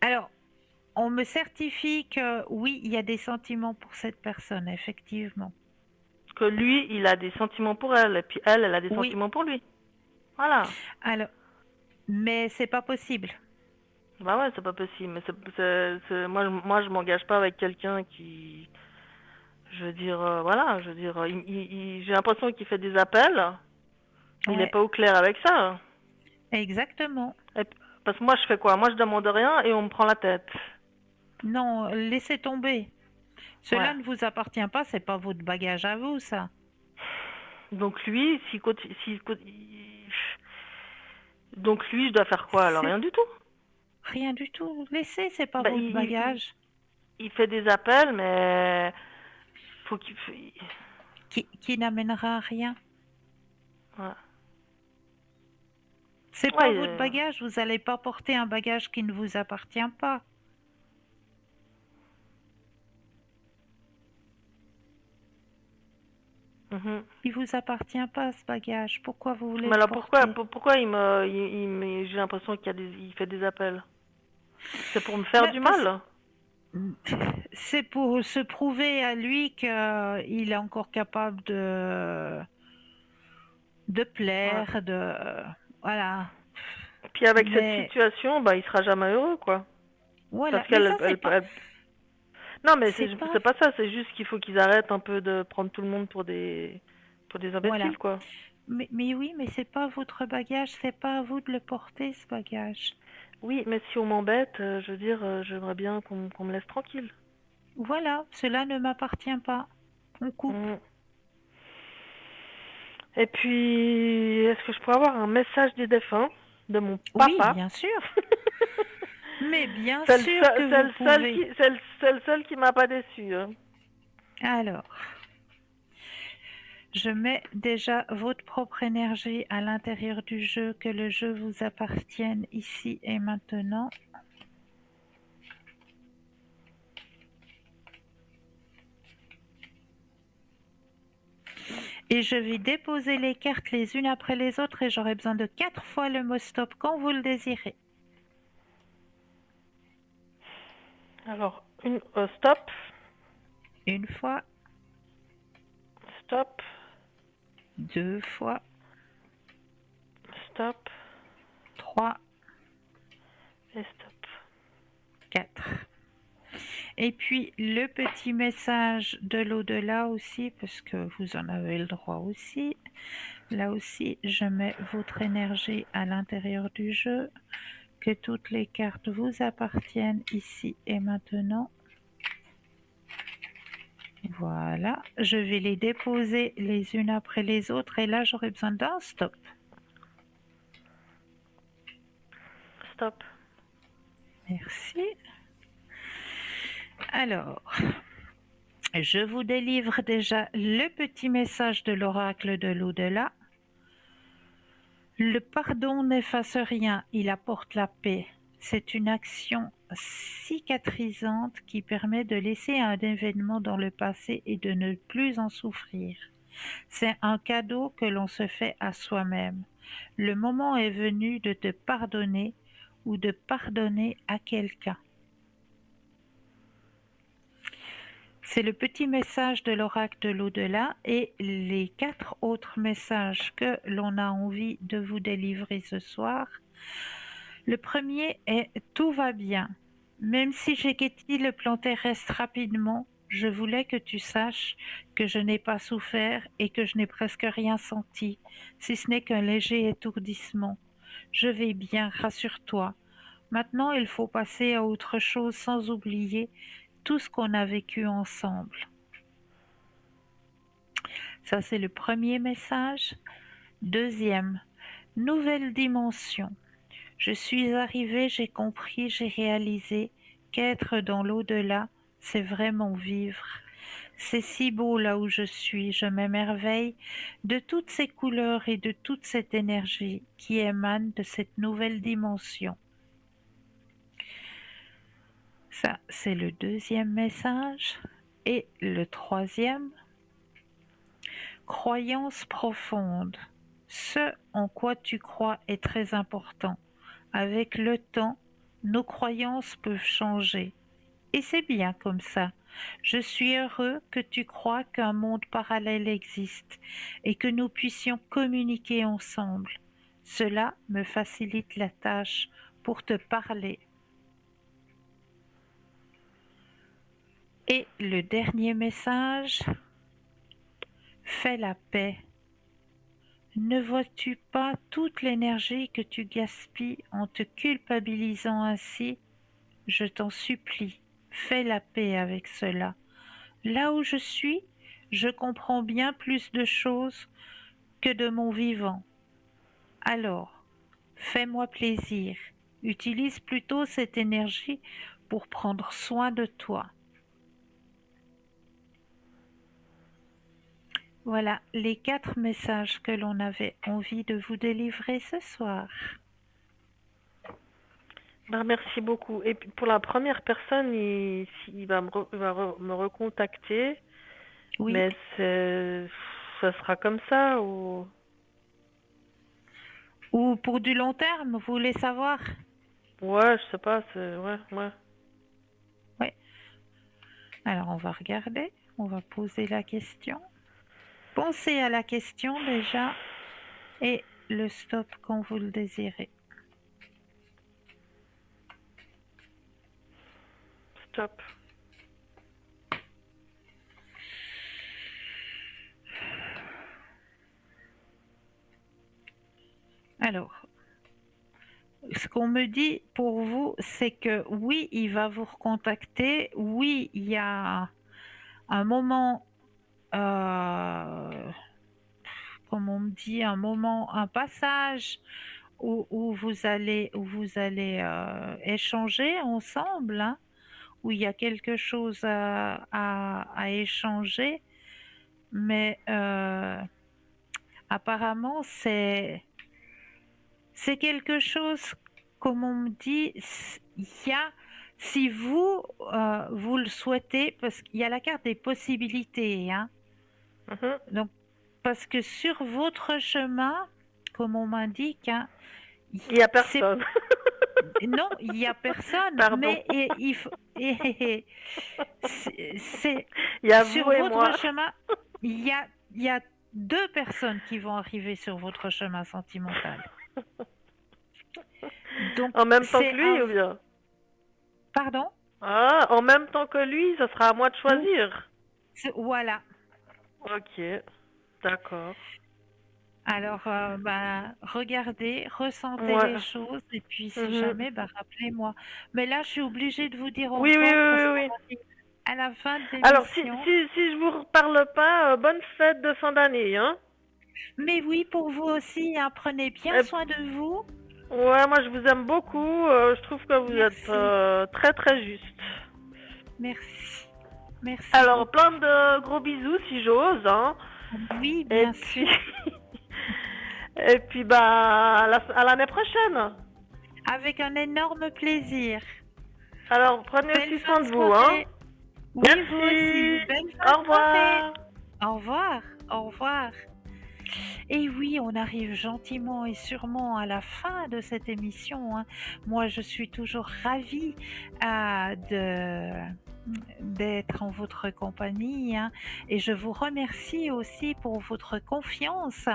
Alors, on me certifie que oui, il y a des sentiments pour cette personne, effectivement. Que lui, il a des sentiments pour elle, et puis elle a des Oui. sentiments pour lui. Voilà. Alors, mais c'est pas possible. Bah ouais, c'est pas possible. Mais moi, je m'engage pas avec quelqu'un qui, je veux dire, voilà, je veux dire, j'ai l'impression qu'il fait des appels. Il Ouais, est pas au clair avec ça. exactement. Parce que moi, je fais quoi? Moi, je demande rien et on me prend la tête. Non, laissez tomber. Cela Ouais. ne vous appartient pas, c'est pas votre bagage à vous, ça. Donc lui, donc lui, je dois faire quoi alors? C'est Rien du tout. rien du tout. Laissez, c'est pas Bah, votre bagage. il fait des appels, mais faut qu'il, Qui n'amènera à rien. ouais. C'est pas Ouais, votre bagage, vous n'allez pas porter un bagage qui ne vous appartient pas. mhm. Il vous appartient pas ce bagage. Pourquoi vous voulez Mais le alors porter? pourquoi j'ai l'impression il fait des appels? C'est pour me faire Mais du parce- mal? C'est pour se prouver à lui qu'il est encore capable de Ouais. plaire, voilà. Puis avec cette Mais situation, bah, il sera jamais heureux, quoi. voilà. Parce Mais ça, non, mais c'est pas, c'est pas ça. C'est juste qu'il faut qu'ils arrêtent un peu de prendre tout le monde pour des voilà. imbéciles, quoi. Mais oui, mais c'est pas votre bagage, c'est pas à vous de le porter, ce bagage. Oui, mais si on m'embête, je veux dire, j'aimerais bien qu'on me laisse tranquille. Voilà, cela ne m'appartient pas. On coupe. Mm. Et puis, est-ce que je pourrais avoir un message des défunts de mon Oui, papa? bien sûr. Mais bien C'est sûr que vous pouvez. c'est le seul qui m'a pas déçu, hein. Alors, je mets déjà votre propre énergie à l'intérieur du jeu, que le jeu vous appartienne ici et maintenant. Et je vais déposer les cartes les unes après les autres et j'aurai besoin de 4 fois le mot stop quand vous le désirez. Alors, stop, Une fois, stop, 2 fois, stop 3, et stop. 4. Et puis le petit message de l'au-delà aussi, parce que vous en avez le droit aussi. Là aussi, je mets votre énergie à l'intérieur du jeu, que toutes les cartes vous appartiennent ici et maintenant. Voilà, je vais les déposer les unes après les autres et là j'aurai besoin d'un stop. Stop. Merci. Alors, je vous délivre déjà le petit message de l'oracle de l'au-delà. Le pardon n'efface rien, il apporte la paix. C'est une action cicatrisante qui permet de laisser un événement dans le passé et de ne plus en souffrir. C'est un cadeau que l'on se fait à soi-même. Le moment est venu de te pardonner ou de pardonner à quelqu'un. C'est le petit message de l'oracle de l'au-delà et les 4 autres messages que l'on a envie de vous délivrer ce soir. Le premier est « Tout va bien ». Même si j'ai quitté le plan terrestre rapidement, je voulais que tu saches que je n'ai pas souffert et que je n'ai presque rien senti, si ce n'est qu'un léger étourdissement. Je vais bien, rassure-toi. Maintenant, il faut passer à autre chose sans oublier tout ce qu'on a vécu ensemble. Ça, c'est le premier message. Deuxième, nouvelle dimension. Je suis arrivée, j'ai compris, j'ai réalisé qu'être dans l'au-delà, c'est vraiment vivre. C'est si beau là où je suis, je m'émerveille de toutes ces couleurs et de toute cette énergie qui émane de cette nouvelle dimension. Ça, c'est le deuxième message. Et le troisième, Croyance profonde. Ce en quoi tu crois est très important. Avec le temps, nos croyances peuvent changer. Et c'est bien comme ça. Je suis heureux que tu crois qu'un monde parallèle existe et que nous puissions communiquer ensemble. Cela me facilite la tâche pour te parler. Et le dernier message, fais la paix. Ne vois-tu pas toute l'énergie que tu gaspilles en te culpabilisant ainsi? Je t'en supplie, fais la paix avec cela. Là où je suis, je comprends bien plus de choses que de mon vivant. Alors, fais-moi plaisir, utilise plutôt cette énergie pour prendre soin de toi. Voilà les 4 messages que l'on avait envie de vous délivrer ce soir. Ben, merci beaucoup. Et puis pour la première personne, il va me recontacter, Oui, mais ça sera comme ça ou... ou pour du long terme, vous voulez savoir? Ouais, je sais pas, ouais. Oui. Alors on va regarder, on va poser la question. Pensez à la question déjà et le stop quand vous le désirez. Stop. Alors, ce qu'on me dit pour vous, c'est que oui, il va vous recontacter. Oui, il y a un moment, comme on me dit, un passage où vous allez échanger ensemble, hein, où il y a quelque chose à échanger, mais apparemment c'est quelque chose, comme on me dit, il y a, si vous, vous le souhaitez, parce qu'il y a la carte des possibilités, hein. Mhm. Donc, parce que sur votre chemin, comme on m'indique, hein, Il y a c'est personne. non, il n'y a personne, Pardon. mais il faut, c'est Il y a sur vous et votre moi. chemin, il y a 2 personnes qui vont arriver sur votre chemin sentimental. Donc En même temps que c'est lui un ou bien? pardon? Ah, en même temps que lui, ça sera à moi de choisir. Voilà. Ok, d'accord. Alors regardez, ressentez Ouais. les choses et puis si Mhm. jamais, rappelez-moi. Mais là, je suis obligée de vous dire au Oui, oui, revoir parce oui, qu'on oui. arrive à la fin de Alors, l'émission. si je vous reparle pas, bonne fête de fin d'année, hein. Mais oui, pour vous aussi, hein, prenez bien Et- soin de vous. ouais, moi je vous aime beaucoup. Je trouve que vous êtes Merci, très très juste. merci, merci Alors, beaucoup. plein de gros bisous si j'ose, hein. Oui, Et bien puis, sûr. et puis bah à l'année prochaine. Avec un énorme plaisir. Alors, prenez Belle aussi fin soin de de vous, hein. soirée. Oui, vous aussi. Merci. Belle fin Au de soirée. revoir. Au revoir. Au revoir. Et oui, on arrive gentiment et sûrement à la fin de cette émission, hein. Moi, je suis toujours ravie d'être en votre compagnie, hein, et je vous remercie aussi pour votre confiance.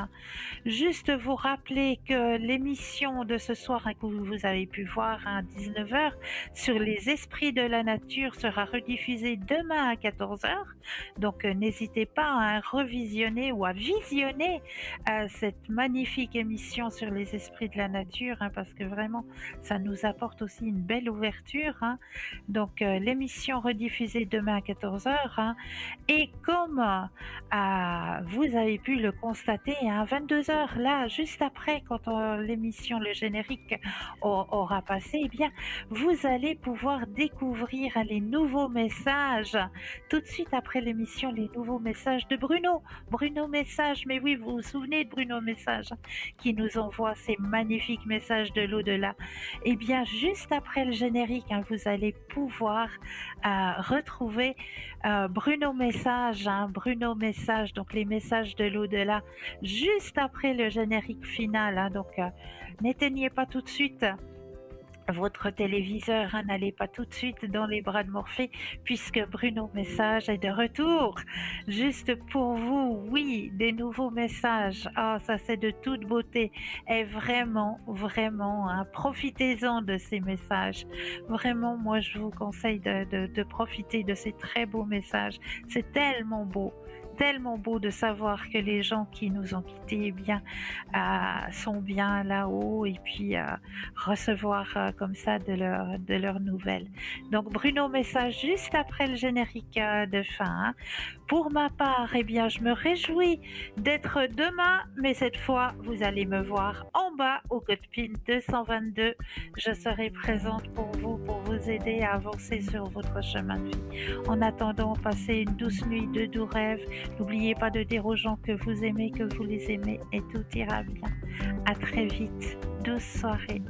Juste vous rappeler que l'émission de ce soir, hein, que vous avez pu voir à 19 h sur les esprits de la nature sera rediffusée demain à 14 h. Donc n'hésitez pas à revisionner ou à visionner cette magnifique émission sur les esprits de la nature, hein, parce que vraiment ça nous apporte aussi une belle ouverture, hein. Donc l'émission rediffusée demain à 14 h, hein. Et comme vous avez pu le constater, à 22 h, là, juste après, quand l'émission, le générique aura passé, eh bien, vous allez pouvoir découvrir les nouveaux messages. Tout de suite après l'émission, les nouveaux messages de Bruno. Bruno Message, mais oui, vous vous souvenez de Bruno Message, qui nous envoie ces magnifiques messages de l'au-delà. Eh bien, juste après le générique, hein, vous allez pouvoir retrouver Bruno Message, Bruno Message, donc les messages de l'au-delà, juste après le générique final. Donc, n'éteignez pas tout de suite votre téléviseur, n'allez pas tout de suite dans les bras de Morphée, puisque Bruno Message est de retour, juste pour vous. Oui, des nouveaux messages, ça c'est de toute beauté, et vraiment, profitez-en de ces messages. Vraiment, moi je vous conseille de profiter de ces très beaux messages, c'est tellement beau de savoir que les gens qui nous ont quittés sont bien là-haut, et puis recevoir comme ça de leurs nouvelles. Donc Bruno Message juste après le générique de fin. Pour ma part, je me réjouis d'être demain, mais cette fois vous allez me voir en bas au code PIN 222. Je serai présente pour vous aider à avancer sur votre chemin de vie. En attendant, passez une douce nuit de doux rêves. N'oubliez pas de dire aux gens que vous aimez, que vous les aimez, et tout ira bien. À très vite. Douce soirée.